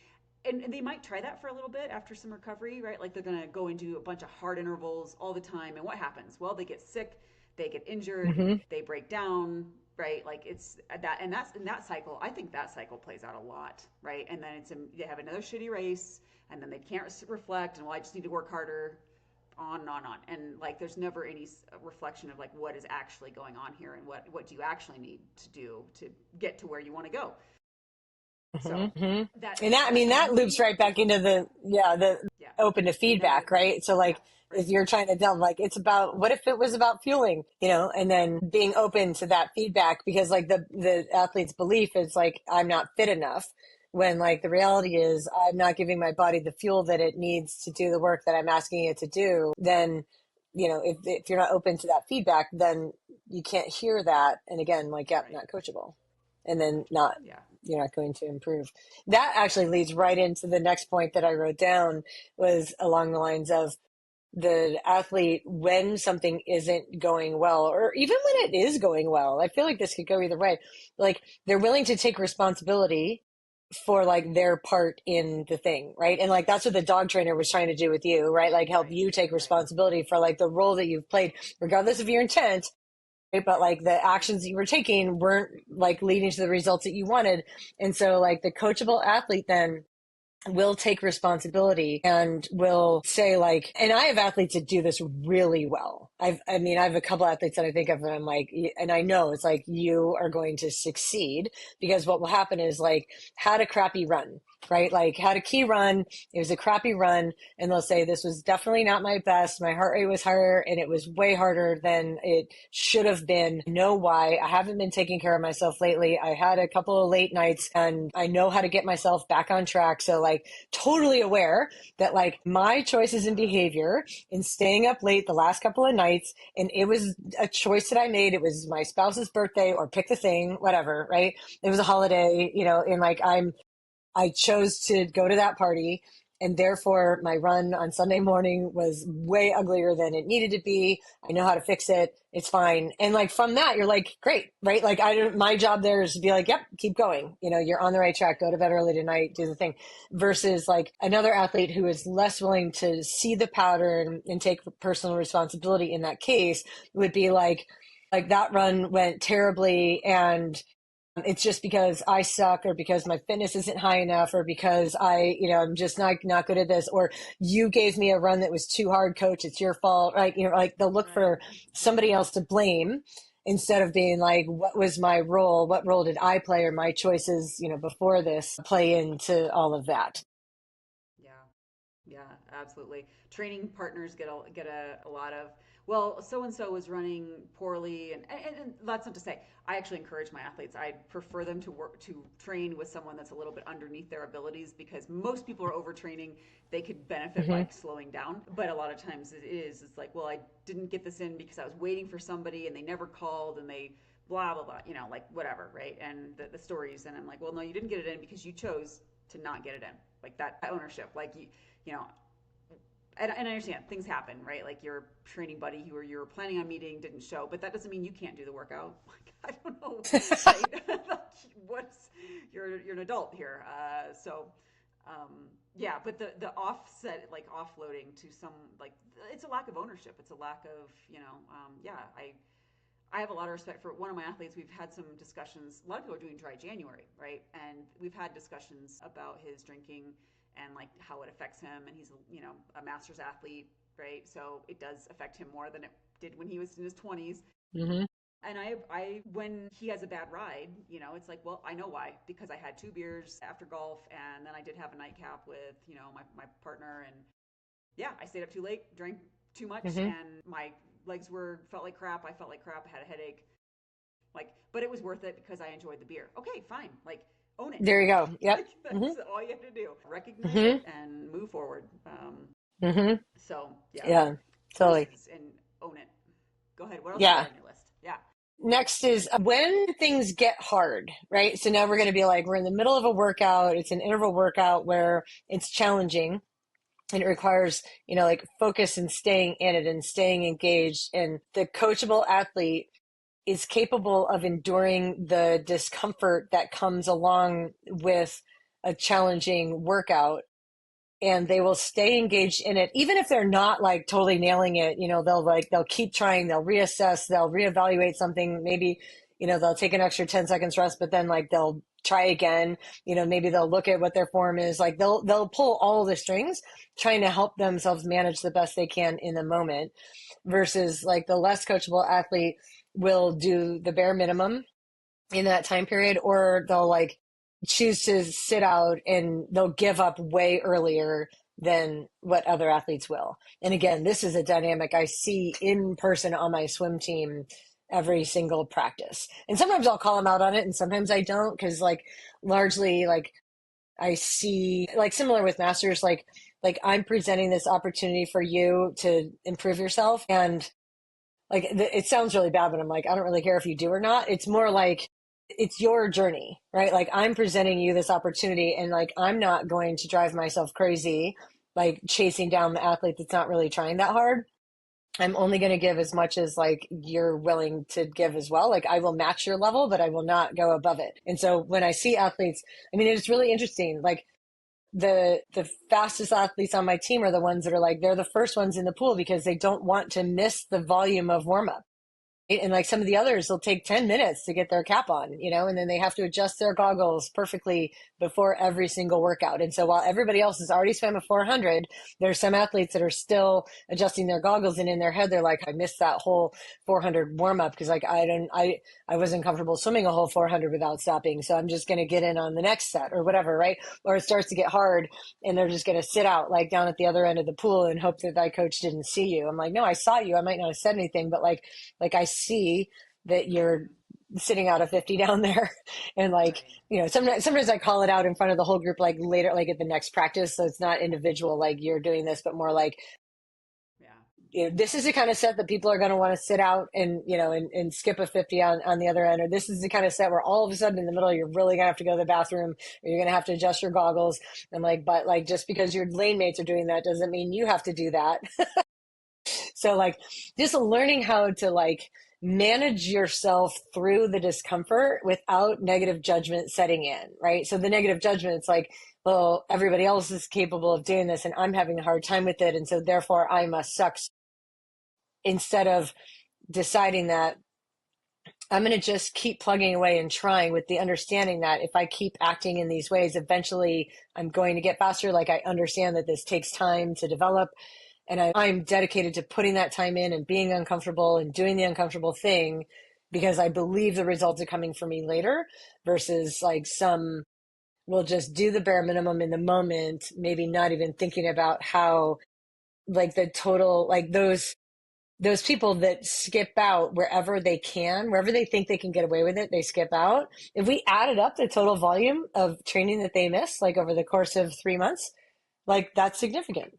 they might try that for a little bit after some recovery, right? Like they're going to go into a bunch of hard intervals all the time. And what happens? Well, they get sick, they get injured, Mm-hmm. they break down, right? Like it's that, and that's in that cycle. I think that cycle plays out a lot, right? And then they have another shitty race, and then they can't reflect, and well, I just need to work harder, on and on and on. And like there's never any reflection of like what is actually going on here, and what do you actually need to do to get to where you want to go. So Mm-hmm. that And that, I that mean, to that loops me, right back into the yeah, open to never, feedback, right? So yeah, like, right, if you're trying to tell, like, it's about, what if it was about fueling, and then being open to that feedback, because like the athlete's belief is like, I'm not fit enough. When like the reality is I'm not giving my body the fuel that it needs to do the work that I'm asking it to do, then, if you're not open to that feedback, then you can't hear that. And again, like, yeah, right, not coachable. And then not, yeah, you're not going to improve. That actually leads right into the next point that I wrote down, was along the lines of the athlete, when something isn't going well, or even when it is going well. I feel like this could go either way. Like, they're willing to take responsibility for like their part in the thing, right? And like that's what the dog trainer was trying to do with you, right? Like help right, you take right, responsibility for like the role that you've played, regardless of your intent, right? But like the actions that you were taking weren't like leading to the results that you wanted. And so like the coachable athlete then will take responsibility and will say like, and I have athletes that do this really well. I have a couple athletes that I think of, and I'm like, and I know it's like, you are going to succeed, because what will happen is like, had a crappy run, right? Like had a key run. It was a crappy run. And they'll say, this was definitely not my best. My heart rate was higher, and it was way harder than it should have been. I know why. I haven't been taking care of myself lately. I had a couple of late nights, and I know how to get myself back on track. So like, totally aware that like my choices and behavior in staying up late the last couple of nights, and it was a choice that I made. It was my spouse's birthday, or pick the thing, whatever, right? It was a holiday, and like I chose to go to that party, and therefore my run on Sunday morning was way uglier than it needed to be. I know how to fix it. It's fine. And like from that, you're like, great, right? Like my job there is to be like, yep, keep going. You're on the right track. Go to bed early tonight, do the thing. Versus like another athlete who is less willing to see the pattern and take personal responsibility in that case would be like that run went terribly, and it's just because I suck, or because my fitness isn't high enough, or because I'm just not good at this, or you gave me a run that was too hard, coach. It's your fault, right? Like they'll look right, for somebody else to blame, instead of being like, what was my role? What role did I play, or my choices, before this play into all of that? yeah. Yeah, absolutely. Training partners get a lot of, well, so and so was running poorly, and that's not to say I actually encourage my athletes. I prefer them to work to train with someone that's a little bit underneath their abilities because most people are overtraining. They could benefit Hmm. by slowing down, but a lot of times it's like, well, I didn't get this in because I was waiting for somebody and they never called and they blah blah blah, like whatever, right? And the stories, and I'm like, well, no, you didn't get it in because you chose to not get it in, like that ownership, like you know, and I understand things happen, right? Like your training buddy who you were planning on meeting didn't show, but that doesn't mean you can't do the workout. Like I don't know, right? What's you're an adult here, so yeah. But the offset, like offloading to some, like it's a lack of ownership. It's a lack of yeah. I have a lot of respect for one of my athletes. We've had some discussions. A lot of people are doing dry January, right? And we've had discussions about his drinking and like how it affects him. And he's, a master's athlete, right? So it does affect him more than it did when he was in his 20s. Hmm. And when he has a bad ride, it's like, well, I know why, because I had 2 beers after golf, and then I did have a nightcap with, my partner, and yeah, I stayed up too late, drank too much, Hmm. and my legs felt like crap. I felt like crap. I had a headache. Like, but it was worth it because I enjoyed the beer. Okay, fine. Like, own it. There you go. Yep. Like, Hmm. that's all you have to do. Recognize Hmm. it and move forward. Hmm. So yeah, Yeah, totally. choices and own it. Go ahead. What else you got Yeah. on your list? Yeah. Next is when things get hard, right? So now we're going to be like, we're in the middle of a workout. It's an interval workout where it's challenging and it requires, like focus and staying in it and staying engaged. And the coachable athlete is capable of enduring the discomfort that comes along with a challenging workout, and they will stay engaged in it even if they're not like totally nailing it. They'll keep trying, they'll reassess, they'll reevaluate something, maybe they'll take an extra 10 seconds rest, but then like they'll try again. Maybe they'll look at what their form is like, they'll pull all the strings trying to help themselves manage the best they can in the moment, versus like the less coachable athlete will do the bare minimum in that time period, or they'll like choose to sit out and they'll give up way earlier than what other athletes will. And again, this is a dynamic I see in person on my swim team every single practice. And sometimes I'll call them out on it and sometimes I don't, because like largely like I see like similar with masters, like I'm presenting this opportunity for you to improve yourself, and like it sounds really bad, but I'm like, I don't really care if you do or not. It's more like it's your journey, right? Like I'm presenting you this opportunity, and like I'm not going to drive myself crazy like chasing down the athlete that's not really trying that hard. I'm only going to give as much as like you're willing to give as well. Like I will match your level, but I will not go above it. And so when I see athletes, I mean, it's really interesting. Like the fastest athletes on my team are the ones that are like, they're the first ones in the pool because they don't want to miss the volume of warm up. And like some of the others will take 10 minutes to get their cap on, and then they have to adjust their goggles perfectly before every single workout. And so while everybody else has already swam a 400, there's some athletes that are still adjusting their goggles, and in their head they're like, I missed that whole 400 warm up because like I wasn't comfortable swimming a whole 400 without stopping, so I'm just going to get in on the next set or whatever, right? Or it starts to get hard and they're just going to sit out like down at the other end of the pool and hope that thy coach didn't see you. I'm like, no, I saw you. I might not have said anything, but like I see that you're sitting out a 50 down there. And like, Right. sometimes I call it out in front of the whole group, like later, like at the next practice. So it's not individual, like you're doing this, but more like, Yeah. this is the kind of set that people are going to want to sit out and, and skip a 50 on the other end. Or this is the kind of set where all of a sudden in the middle, you're really going to have to go to the bathroom, or you're going to have to adjust your goggles. I'm like, but like, just because your lane mates are doing that doesn't mean you have to do that. So like just learning how to like manage yourself through the discomfort without negative judgment setting in, right? So the negative judgment, it's like, well, everybody else is capable of doing this and I'm having a hard time with it. And so therefore I must suck. Instead of deciding that I'm going to just keep plugging away and trying, with the understanding that if I keep acting in these ways, eventually I'm going to get faster. Like I understand that this takes time to develop, and I'm dedicated to putting that time in and being uncomfortable and doing the uncomfortable thing because I believe the results are coming for me later, versus like some will just do the bare minimum in the moment, maybe not even thinking about how, like, the total, like those people that skip out wherever they can, wherever they think they can get away with it, they skip out. If we added up the total volume of training that they miss, like over the course of 3 months, like that's significant,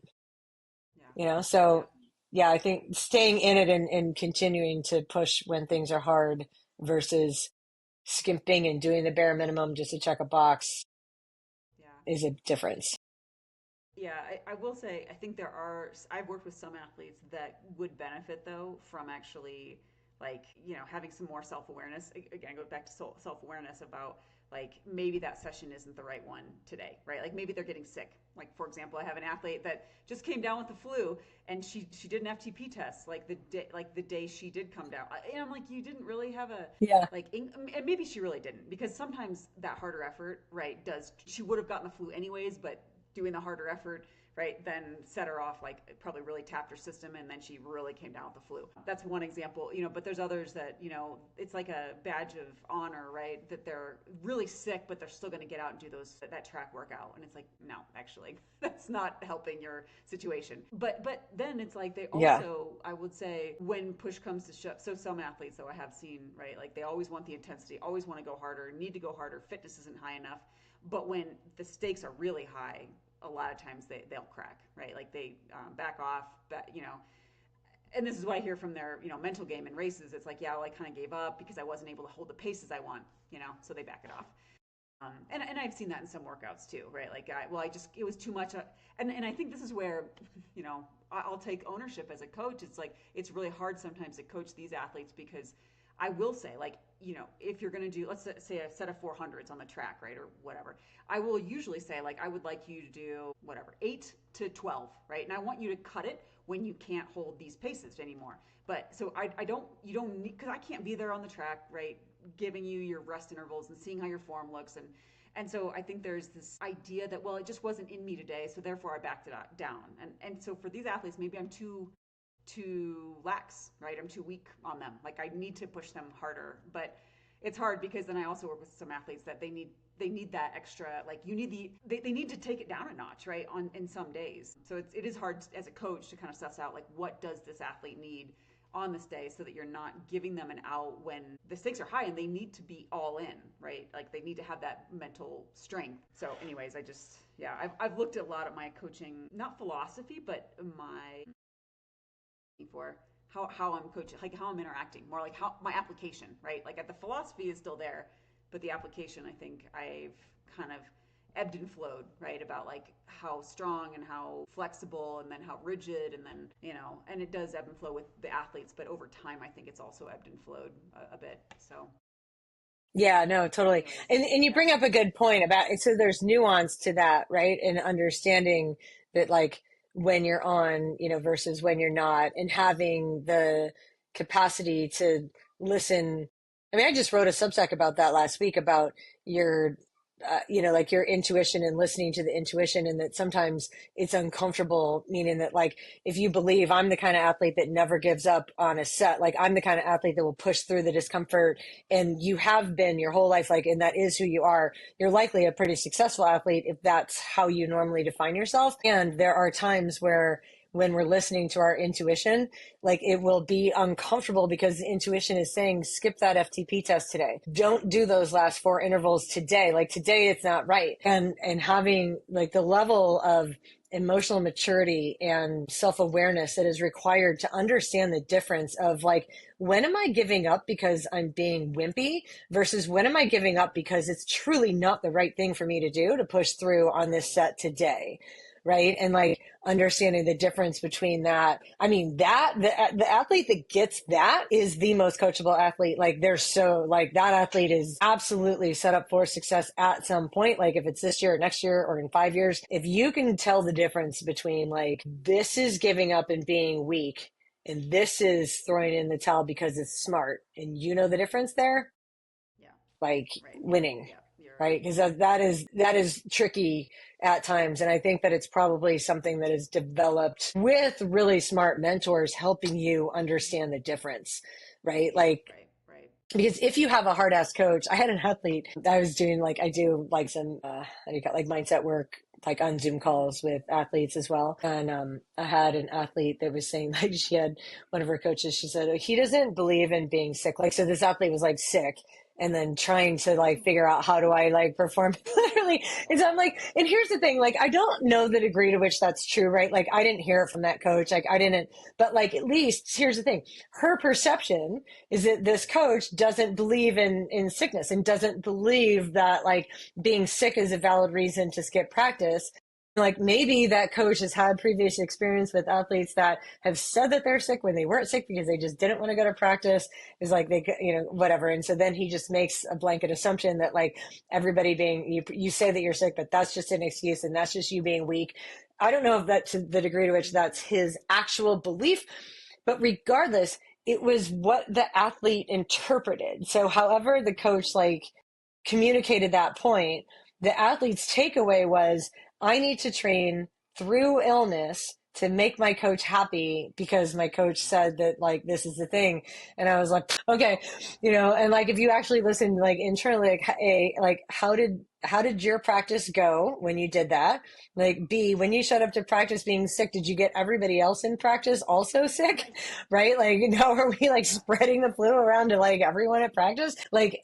Yeah. you know? Yeah. So yeah, I think staying in it and continuing to push when things are hard versus skimping and doing the bare minimum just to check a box Yeah. is a difference. Yeah, I will say, I think I've worked with some athletes that would benefit though from actually like, having some more self awareness. Again, I go back to self awareness about like maybe that session isn't the right one today, right? Like maybe they're getting sick. Like, for example, I have an athlete that just came down with the flu and she did an FTP test like the day she did come down. And I'm like, you didn't really have a, Yeah. like, and maybe she really didn't, because sometimes that harder effort, right, she would have gotten the flu anyways, but doing the harder effort, right, then set her off, like probably really tapped her system, and then she really came down with the flu. That's one example, but there's others that, it's like a badge of honor, right, that they're really sick, but they're still going to get out and do that track workout. And it's like, no, actually, that's not helping your situation. But then it's like they Yeah. also, I would say, when push comes to shove, so some athletes, though, I have seen, right, like they always want the intensity, always want to go harder, need to go harder, fitness isn't high enough. But when the stakes are really high, a lot of times they'll crack, right? Like they back off, and this is what I hear from their, mental game in races. It's like, yeah, well, I kind of gave up because I wasn't able to hold the paces I want, so they back it off. And I've seen that in some workouts too, right? Like, it was too much. And I think this is where, I'll take ownership as a coach. It's like, it's really hard sometimes to coach these athletes, because I will say, like, if you're going to do, let's say a set of 400s on the track, right, or whatever, I will usually say, like, I would like you to do whatever, 8 to 12, right? And I want you to cut it when you can't hold these paces anymore. But so you don't need, because I can't be there on the track, right, giving you your rest intervals and seeing how your form looks. And so I think there's this idea that, well, it just wasn't in me today, so therefore I backed it down. And so for these athletes, maybe I'm too lax, right? I'm too weak on them. Like, I need to push them harder. But it's hard because then I also work with some athletes that they need that extra, like, they need to take it down a notch, right, on in some days. So it is hard as a coach to kind of suss out, like, what does this athlete need on this day, so that you're not giving them an out when the stakes are high and they need to be all in, right? Like, they need to have that mental strength. So anyways, I've looked at a lot of my coaching, not philosophy, but my for how I'm coaching, like how I'm interacting, more like how my application, right? Like, the philosophy is still there, but the application, I think I've kind of ebbed and flowed, right? About like how strong and how flexible, and then how rigid, and then, and it does ebb and flow with the athletes, but over time, I think it's also ebbed and flowed a bit. So, Yeah, no, totally. anyways, And you yeah, bring up a good point about it. So there's nuance to that, right? And understanding that, like, when you're on, versus when you're not, and having the capacity to listen. I mean, I just wrote a Substack about that last week, about your, like your intuition and listening to the intuition, and that sometimes it's uncomfortable, meaning that, like, if you believe I'm the kind of athlete that never gives up on a set, like I'm the kind of athlete that will push through the discomfort, and you have been your whole life, like, and that is who you are, you're likely a pretty successful athlete if that's how you normally define yourself. And there are times where, when we're listening to our intuition, like, it will be uncomfortable because the intuition is saying, skip that FTP test today. Don't do those last 4 intervals today. Like, today it's not right. And having, like, the level of emotional maturity and self-awareness that is required to understand the difference of, like, when am I giving up because I'm being wimpy versus when am I giving up because it's truly not the right thing for me to do to push through on this set today, right? And, like, understanding the difference between that. I mean, the athlete that gets that is the most coachable athlete. Like, they're so, like, that athlete is absolutely set up for success at some point. Like, if it's this year or next year or in 5 years, if you can tell the difference between, like, this is giving up and being weak, and this is throwing in the towel because it's smart, and you know the difference there, yeah, like, right, winning, yeah, you're right? Because that is tricky at times. And I think that it's probably something that is developed with really smart mentors helping you understand the difference, right? Like, right, right. Because if you have a hard ass coach, I had an athlete. I was doing like I do like some how do you call it, like mindset work like on Zoom calls with athletes as well. And I had an athlete that was saying like she had one of her coaches. She said he doesn't believe in being sick. Like so, this athlete was like sick. And then trying to like figure out how do I like perform literally. And so I'm like, and here's the thing, like I don't know the degree to which that's true, right? Like I didn't hear it from that coach. Like I didn't, but like at least here's the thing, her perception is that this coach doesn't believe in sickness and doesn't believe that like being sick is a valid reason to skip practice. Like maybe that coach has had previous experience with athletes that have said that they're sick when they weren't sick because they just didn't want to go to practice. Is like they, whatever. And so then he just makes a blanket assumption that like everybody being you say that you're sick, but that's just an excuse and that's just you being weak. I don't know if that's to the degree to which that's his actual belief, but regardless, it was what the athlete interpreted. So however the coach like communicated that point, the athlete's takeaway was, I need to train through illness to make my coach happy because my coach said that like this is the thing. And I was like, okay, and like if you actually listen like internally, like A, like how did your practice go when you did that? Like B, when you showed up to practice being sick, did you get everybody else in practice also sick? Right? Like, are we like spreading the flu around to like everyone at practice? Like,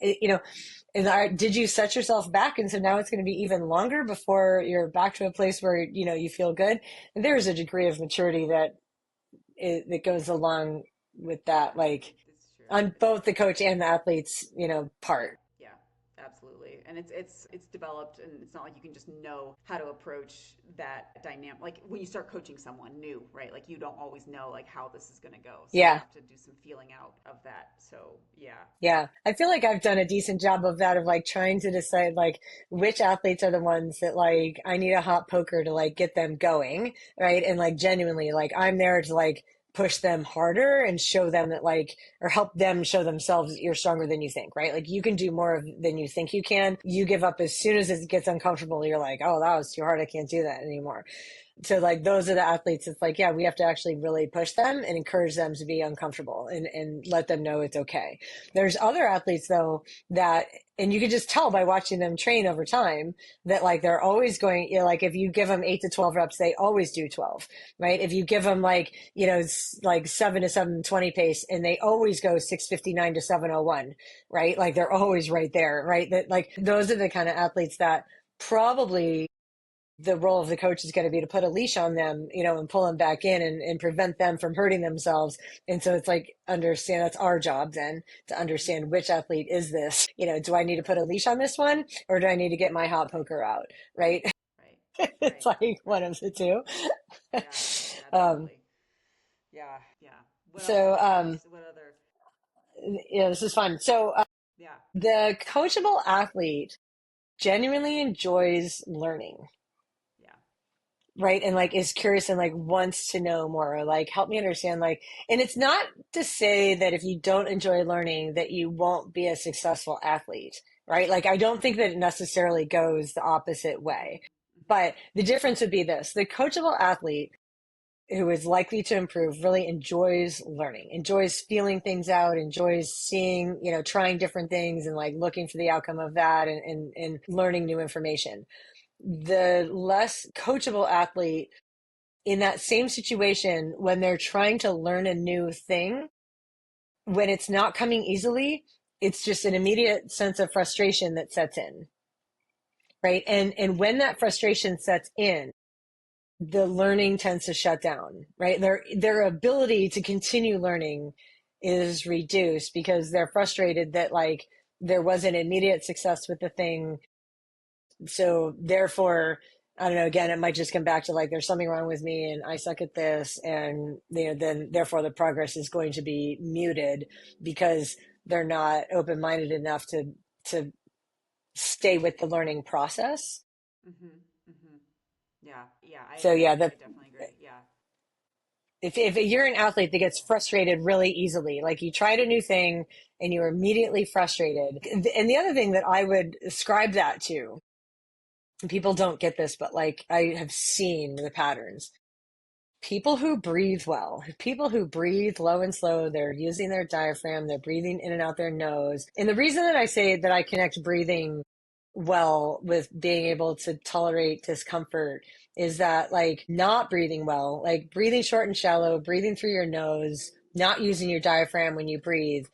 did you set yourself back? And so now it's going to be even longer before you're back to a place where, you feel good. And there's a degree of maturity that goes along with that, like It's true. on both the coach and the athlete's, Yeah, part. yeah, absolutely. And it's developed, and it's not like you can just know how to approach that dynamic. Like when you start coaching someone new, right? Like you don't always know like how this is going to go, so you Yeah. have to do some feeling out of that. So yeah, Yeah. I feel like I've done a decent job of that, of like trying to decide like which athletes are the ones that like I need a hot poker to like get them going. Right. And like genuinely, like I'm there to like push them harder and show them that like, or help them show themselves that you're stronger than you think. Right. Like you can do more than you think you can. You give up as soon as it gets uncomfortable. You're like, oh, that was too hard. I can't do that anymore. So like those are the athletes. It's like, yeah, we have to actually really push them and encourage them to be uncomfortable and let them know it's okay. There's other athletes though that, and you can just tell by watching them train over time that like they're always going, like if you give them 8 to 12 reps, they always do 12, right? If you give them like, like 7 to 7:20 pace and they always go 6:59 to 7:01, right? Like they're always right there, right? That like those are the kind of athletes that probably the role of the coach is going to be to put a leash on them, and pull them back in and prevent them from hurting themselves. And so it's like, understand that's our job then to understand which athlete is this, do I need to put a leash on this one or do I need to get my hot poker out? Right. right, It's right, like one right. of the two. Yeah, yeah, um, totally. Yeah, yeah. What else? so, What else? What other? this is fun. So, Yeah. the coachable athlete genuinely enjoys learning, Yeah. right? And Yeah. like is curious and like wants to know more, or like help me understand, like, and it's not to say that if you don't enjoy learning that you won't be a successful athlete, right? Like I don't think that it necessarily goes the opposite Mm-hmm. way, Mm-hmm. but the difference would be this: the coachable athlete who is likely to improve really enjoys learning, enjoys feeling things out, enjoys seeing, trying different things and like looking for the outcome of that, and learning new information. The less coachable athlete in that same situation, when they're trying to learn a new thing, when it's not coming easily, it's just an immediate sense of frustration that sets in, right? And when that frustration sets in, the learning tends to shut down, right? Their ability to continue learning is reduced because they're frustrated that like there wasn't immediate success with the thing. So therefore, I don't know, again, it might just come back to like there's something wrong with me and I suck at this, and then therefore the progress is going to be muted because they're not open-minded enough to stay with the learning process. Mm-hmm. Mm-hmm. Yeah. Yeah. So yeah, I the definitely agree. Yeah. if you're an athlete that gets frustrated really easily, like you tried a new thing and you're immediately frustrated. And the other thing that I would ascribe that to, people don't get this, but like I have seen the patterns. People who breathe well, people who breathe low and slow, they're using their diaphragm, they're breathing in and out their nose. And the reason that I say that I connect breathing well with being able to tolerate discomfort is that like not breathing well, like breathing short and shallow, breathing through your nose, not using your diaphragm when you breathe,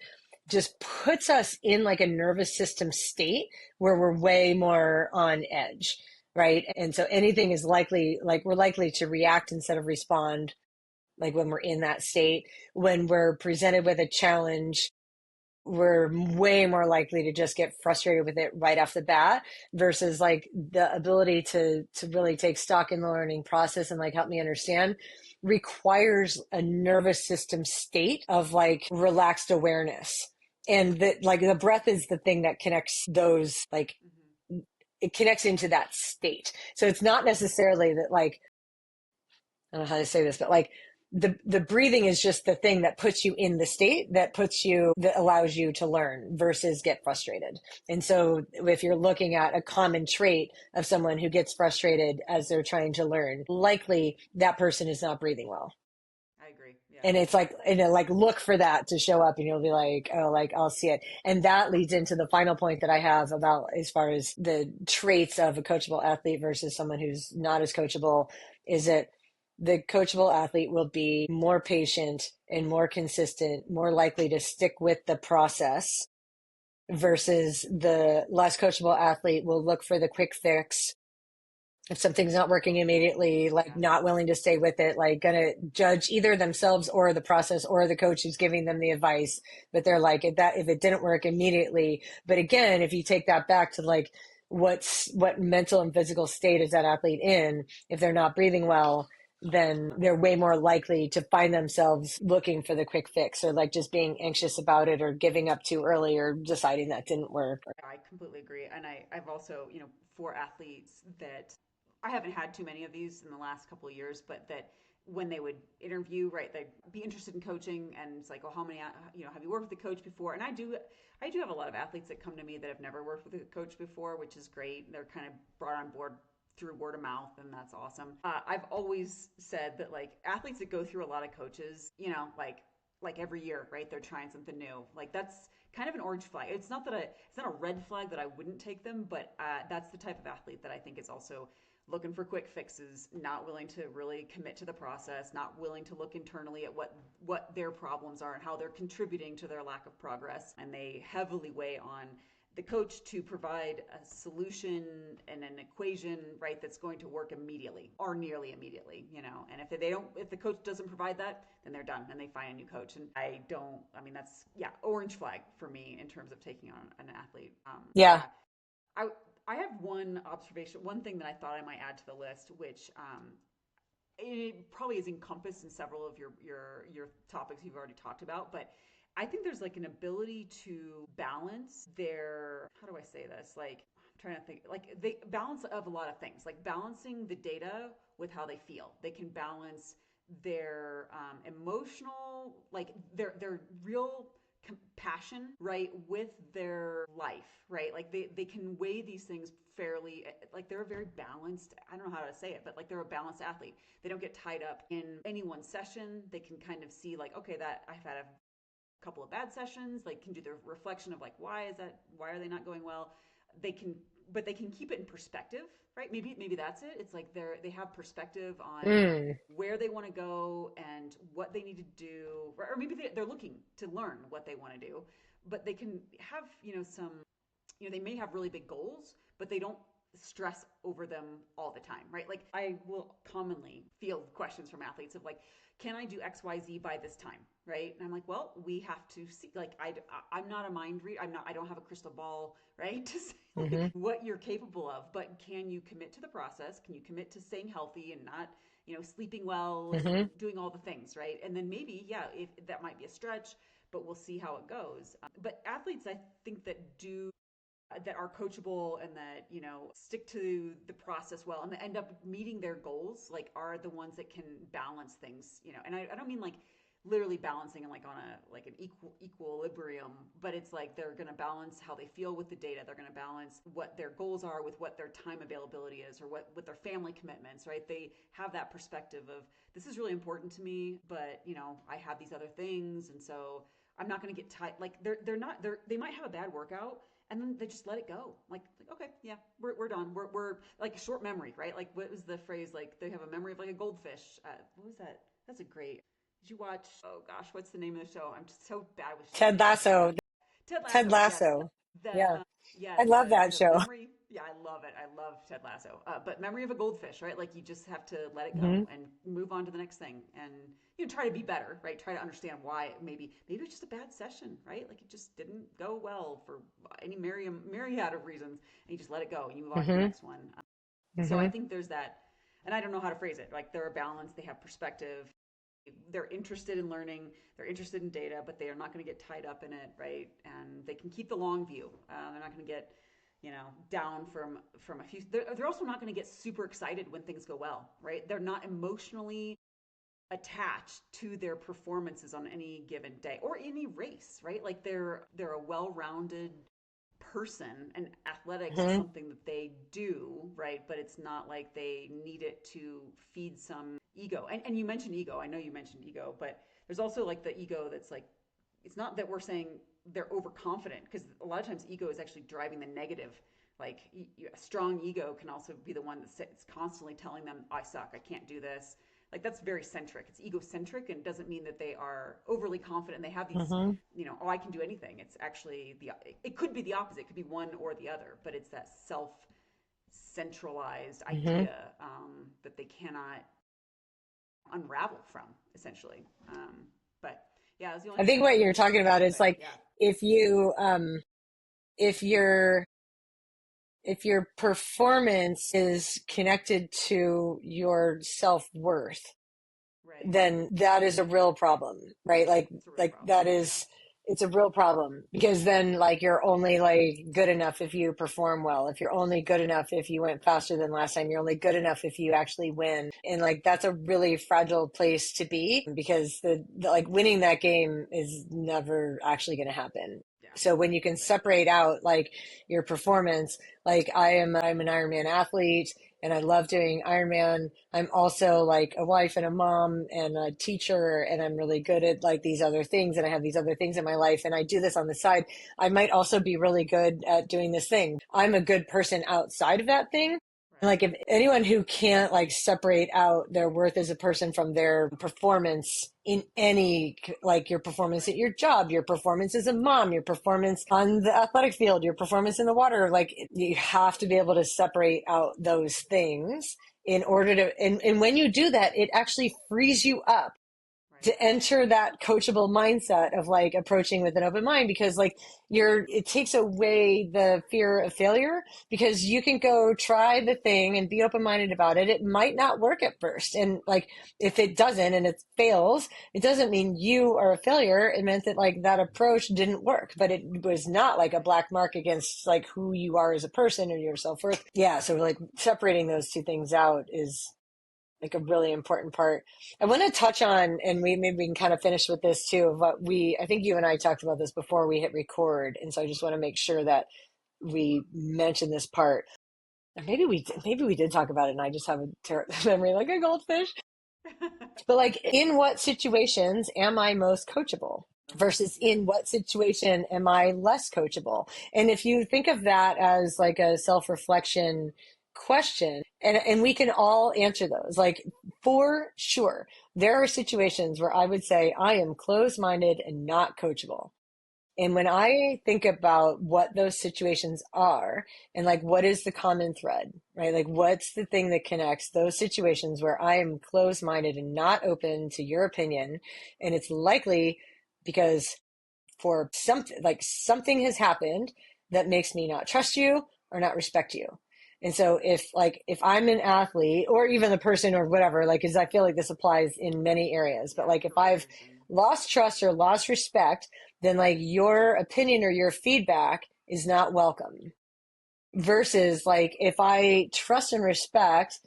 just puts us in like a nervous system state where we're way more on edge, right? And so anything is likely, like we're likely to react instead of respond, like when we're in that state. When we're presented with a challenge, we're way more likely to just get frustrated with it right off the bat versus like the ability to really take stock in the learning process and like help me understand requires a nervous system state of like relaxed awareness. And that like the breath is the thing that connects those, like Mm-hmm. it connects into that state. So it's not necessarily that like, I don't know how to say this, but like the breathing is just the thing that puts you in the state that puts you, that allows you to learn versus get frustrated. And so if you're looking at a common trait of someone who gets frustrated as they're trying to learn, likely that person is not breathing well. I agree. Yeah. And it's like, you know, like look for that to show up and you'll be like, oh, like I'll see it. And that leads into the final point that I have about as far as the traits of a coachable athlete versus someone who's not as coachable is that the coachable athlete will be more patient and more consistent, more likely to stick with the process versus the less coachable athlete will look for the quick fix. If something's not working immediately, like Yeah. not willing to stay with it, like gonna judge either themselves or the process or the coach who's giving them the advice. But they're like, if it didn't work immediately. But again, if you take that back to like what mental and physical state is that athlete in, if they're not breathing well, then they're way more likely to find themselves looking for the quick fix or like just being anxious about it or giving up too early or deciding that didn't work. I completely agree. And I've also, for athletes that I haven't had too many of these in the last couple of years, but that when they would interview, right, they'd be interested in coaching and it's like, oh, how many, have you worked with a coach before? And I do have a lot of athletes that come to me that have never worked with a coach before, which is great. They're kind of brought on board through word of mouth, and that's awesome. I've always said that like athletes that go through a lot of coaches, like every year, right? They're trying something new. Like that's kind of an orange flag. It's not a red flag that I wouldn't take them, but that's the type of athlete that I think is also looking for quick fixes, not willing to really commit to the process, not willing to look internally at what their problems are and how they're contributing to their lack of progress, and they heavily weigh on the coach to provide a solution and an equation, right, that's going to work immediately or nearly immediately, and if the coach doesn't provide that, then they're done and they find a new coach. And that's, yeah, orange flag for me in terms of taking on an athlete. Yeah. Yeah. I, I have one observation, one thing that I thought I might add to the list, which it probably is encompassed in several of your topics you've already talked about, but I think there's like an ability to balance their, how do I say this? Like, I'm trying to think, like they balance of a lot of things, like balancing the data with how they feel. They can balance their emotional, like their real compassion, right, with their life, right? Like they can weigh these things fairly, like they're a very balanced, I don't know how to say it, but like they're a balanced athlete. They don't get tied up in any one session. They can kind of see like, okay, that I've had a couple of bad sessions, like can do the reflection of like, why are they not going well? They can, but they can keep it in perspective, right? Maybe that's it. It's like they have perspective on Mm. where they want to go and what they need to do, or maybe they're looking to learn what they want to do, but they can have some, they may have really big goals, but they don't stress over them all the time, right? Like I will commonly field questions from athletes of like, can I do XYZ by this time, right? And I'm like, well, we have to see. Like I'm not a mind reader. I don't have a crystal ball, right, to say like Mm-hmm. what you're capable of. But can you commit to the process? Can you commit to staying healthy and not sleeping well and Mm-hmm. doing all the things, right? And then maybe, yeah, if that might be a stretch, but we'll see how it goes. But athletes, I think that are coachable and that stick to the process well and that end up meeting their goals, like are the ones that can balance things, and I don't mean like literally balancing and like on a like an equilibrium, but it's like they're going to balance how they feel with the data. They're going to balance what their goals are with what their time availability is, or what with their family commitments, right? They have that perspective of, this is really important to me, but I have these other things, and so I'm not going to get tight. Like they might have a bad workout, and then they just let it go. Like okay, yeah, we're done. We're like short memory, right? Like, what was the phrase? Like, they have a memory of like a goldfish. What was that? That's a great. Did you watch? Oh gosh, what's the name of the show? I'm just so bad with shows. Ted Lasso. Ted Ted Lasso. Yes. Lasso. The Yeah. yes, I love that the show. memory. Yeah, I love it. I love Ted Lasso. But memory of a goldfish, right? Like, you just have to let it Hmm. go and move on to the next thing, and try to be better, right? Try to understand why maybe it's just a bad session, right? Like, it just didn't go well for any myriad of reasons, and you just let it go and you move on to the Hmm. next one. So I Hmm. think there's that, and I don't know how to phrase it. Like, they're a balance. They have perspective. They're interested in learning, they're interested in data, but they are not going to get tied up in it, right? And they can keep the long view. They're not going to get down from a few. They're also not going to get super excited when things go well, right? They're not emotionally attached to their performances on any given day or any race, right? Like, they're a well-rounded person, and athletics is Hmm. something that they do, right? But it's not like they need it to feed some ego. And you mentioned ego. I know you mentioned ego, but there's also like the ego that's like, it's not that we're saying they're overconfident, because a lot of times ego is actually driving the negative. Like, a strong ego can also be the one that's constantly telling them, I suck, I can't do this. Like, that's very centric. It's egocentric, and it doesn't mean that they are overly confident. They have these, Hmm. oh, I can do anything. It's actually it could be the opposite. It could be one or the other, but it's that self centralized Hmm. idea, that they cannot unravel from, essentially. But yeah, that's the only I thing think I what you're really talking about want to is say. like Yeah. if you if your if your performance is connected to your self-worth, Right. then that is a real problem, right? It's a real Like problem. that Yeah. is, it's a real problem because then like you're only like good enough if you perform well. If you're only good enough if you went faster than last time, you're only good enough if you actually win. And like that's a really fragile place to be because the like winning that game is never actually going to happen. Yeah. So when you can Right. separate out like your performance, like I'm an Ironman athlete and I love doing Ironman. I'm also like a wife and a mom and a teacher, and I'm really good at like these other things, and I have these other things in my life, and I do this on the side. I might also be really good at doing this thing. I'm a good person outside of that thing. And Right. like if anyone who can't like separate out their worth as a person from their performance in any, like your performance at Right. your job, your performance as a mom, your performance on the athletic field, your performance in the water, like you have to be able to separate out those things in order to, and when you do that, it actually frees you up Right. to enter that coachable mindset of like approaching with an open mind, because like it takes away the fear of failure because you can go try the thing and be open-minded about it. It might not work at first, and like if it doesn't and it fails, it doesn't mean you are a failure. It meant that like that approach didn't work, but it was not like a Right. black mark against like who you are as a person or your self-worth. Yeah, so like separating those two things out is like a really important part. I want to touch on, and maybe we can kind of finish with this too, of what I think you and I talked about this before we hit record. And so I just want to make sure that we mention this part. And maybe we did talk about it and I just have a terrible memory like a goldfish. But like in what situations am I most coachable Okay. versus Yeah. in what situation am I less coachable? And if you think of that as like a self-reflection question, and we can all answer those, like for sure, there are situations where I would say I am closed-minded and not coachable. And when I think about what those situations are and like what is the common thread, right? Like what's the thing that connects those situations where I am closed minded and not open to your opinion? And it's likely because for something, like something has happened that makes me not trust you or not respect you. And so if I'm an athlete or even a person or whatever, like, cause I feel like this applies in many areas, but Yeah. like if I've Careers and. lost trust or lost respect, then like your opinion or your feedback is not welcome. Versus like if I trust and respect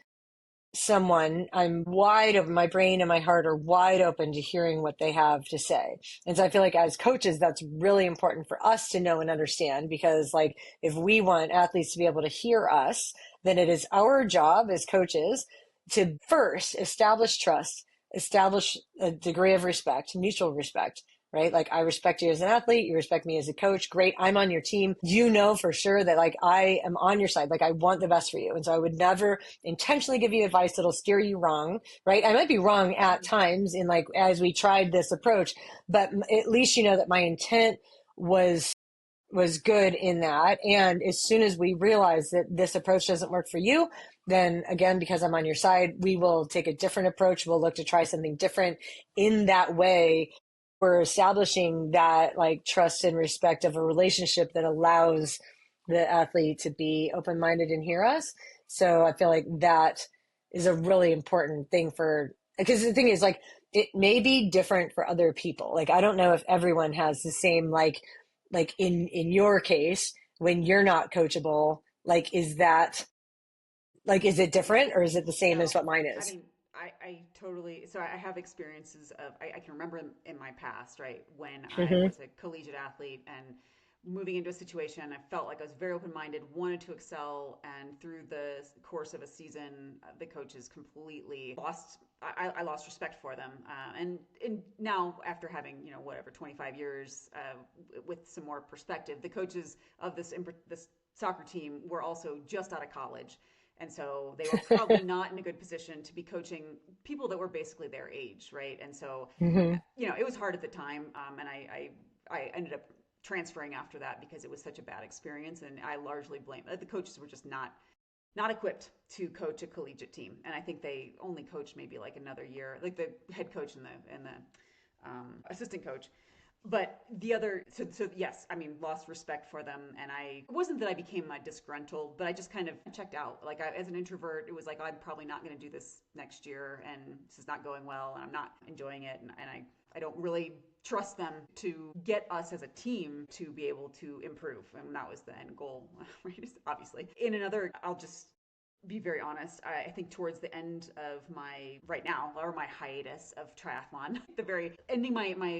someone, I'm wide open. My brain and my heart are wide open to hearing what they have to say. And so I feel like as coaches, that's really important for us to know and understand, because like if we want athletes to be able to hear us, then it is our job as coaches to first establish trust, establish a degree of respect, mutual respect, right? Like I respect you as an athlete, you respect me as a coach. Great. I'm on your team. You know for sure that like I am on your side. Like I want the best for you. And so I would never intentionally give you advice that'll steer you wrong, right? I might be wrong at times in like as we tried this approach, but at least you know that my intent was good in that. And as soon as we realize that this approach doesn't work for you, then again, because I'm on your side, we will take a different approach. We'll look to try something different. In that way, we're establishing that like trust and respect of a relationship that allows the athlete to be open-minded and hear us. So I feel like that is a really important thing for, because the thing is like, it may be different for other people. Like, I don't know if everyone has the same, like in your case, when you're not coachable, like, is that, like, is it different or is it the same as No, what mine I is? mean, I totally, so I have experiences of, I can remember in my past, right, when I Mm-hmm. was a collegiate athlete and moving into a situation, I felt like I was very open minded, wanted to excel. And through the course of a season, the coaches completely lost, I lost respect for them. And now, after having, whatever, 25 years with some more perspective, the coaches of this soccer team were also just out of college. And so they were probably not in a good position to be coaching people that were basically their age, right? And so, Mm-hmm. it was hard at the time, and I ended up transferring after that because it was such a bad experience, and I largely blame the coaches were just not equipped to coach a collegiate team, and I think they only coached maybe like another year, like the head coach and the assistant coach. But the other, so yes, I mean, lost respect for them. And it wasn't that I became disgruntled, but I just kind of checked out. Like, as an introvert, it was like, I'm probably not going to do this next year, and this is not going well, and I'm not enjoying it. And I don't really trust them to get us as a team to be able to improve. And that was the end goal, right? Obviously. In another, I'll just be very honest, I think towards the end of my right now or my hiatus of triathlon, the very ending my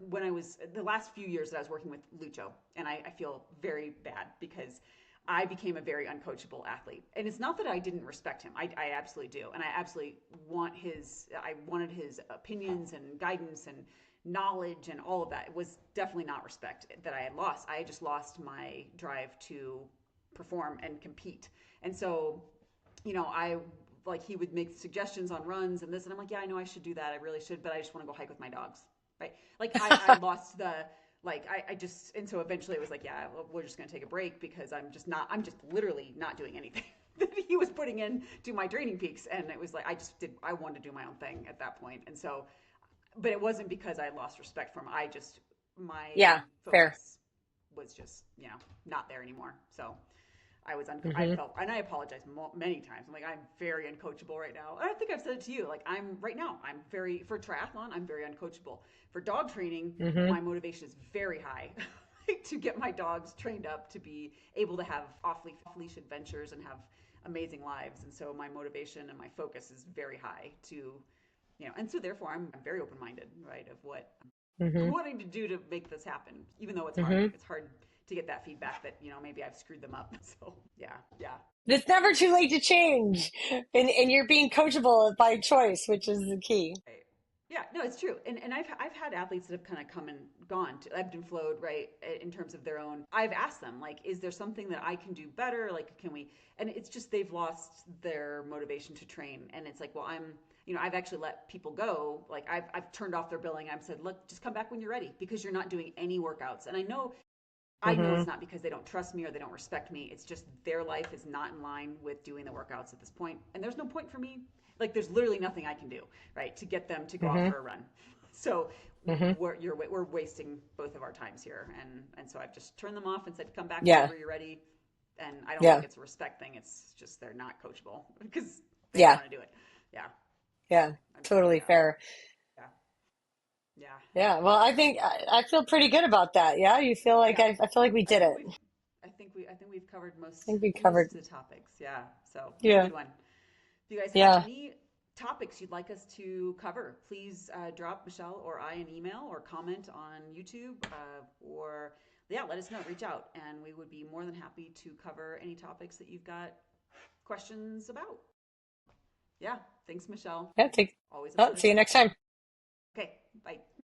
when I was the last few years that I was working with Lucho, and I feel very bad because I became a very uncoachable athlete. And it's not that I didn't respect him. I absolutely do. And I absolutely I wanted his opinions and guidance and knowledge and all of that. It was definitely not respect that I had lost. I had just lost my drive to perform and compete. And so, I like he would make suggestions on runs and this, and I'm like, yeah, I know I should do that. I really should, but I just want to go hike with my dogs, right? Like I lost the like I just and so eventually it was like, yeah, well, we're just gonna take a break because I'm just literally not doing anything that he was putting in to my training peaks, and it was like I wanted to do my own thing at that point, and so but it wasn't because I lost respect for him. My Yeah, fair. focus was just not there anymore. So I Mm-hmm. felt, and I apologize many times. I'm like, I'm very uncoachable right now. I think I've said it to you. Like, I'm very, for triathlon, I'm very uncoachable. For dog training, Mm-hmm. my motivation is very high to get my dogs trained up to be able to have off-leash adventures and have amazing lives. And so my motivation and my focus is very high and so therefore I'm very open-minded, right, of what Mm-hmm. wanting to do to make this happen, even though it's hard. Mm-hmm. It's hard to get that feedback that maybe I've screwed them up. So yeah, yeah, It's never too late to change. And you're being coachable by choice, which is the key. right. Yeah, no, it's true. And I've had athletes that have kind of come and gone, ebbed and flowed, right, in terms of their own. I've asked them, like, is there something that I can do better? Like, can we? And it's just they've lost their motivation to train. And it's like, well, I've actually let people go. Like, I've turned off their billing. I've said, look, just come back when you're ready because you're not doing any workouts. And I know Mm-hmm. it's not because they don't trust me or they don't respect me. It's just their life is not in line with doing the workouts at this point. And there's no point for me. Like, there's literally nothing I can do, right, to get them to go out Mm-hmm. for a run. So Mm-hmm. we're wasting both of our times here. And so I've just turned them off and said, come back Yeah. whenever you're ready. And I don't think Yeah. it's a respect thing. It's just they're not coachable because they don't Yeah. want to do it. Yeah. Yeah. Totally Yeah. fair. Yeah. Yeah. Yeah. Well, I think I feel pretty good about that. Yeah. You feel like Yeah. I feel like we I did think it. we've I think we've covered I think we covered. most of the topics. Yeah. So it was a Yeah. good one. If you guys have Yeah. any topics you'd like us to cover, please drop Michelle or I an email or comment on YouTube, or yeah, let us know. Reach out, and we would be more than happy to cover any topics that you've got questions about. Yeah, thanks, Michelle. Yeah. Always a Oh, pleasure. see you next time.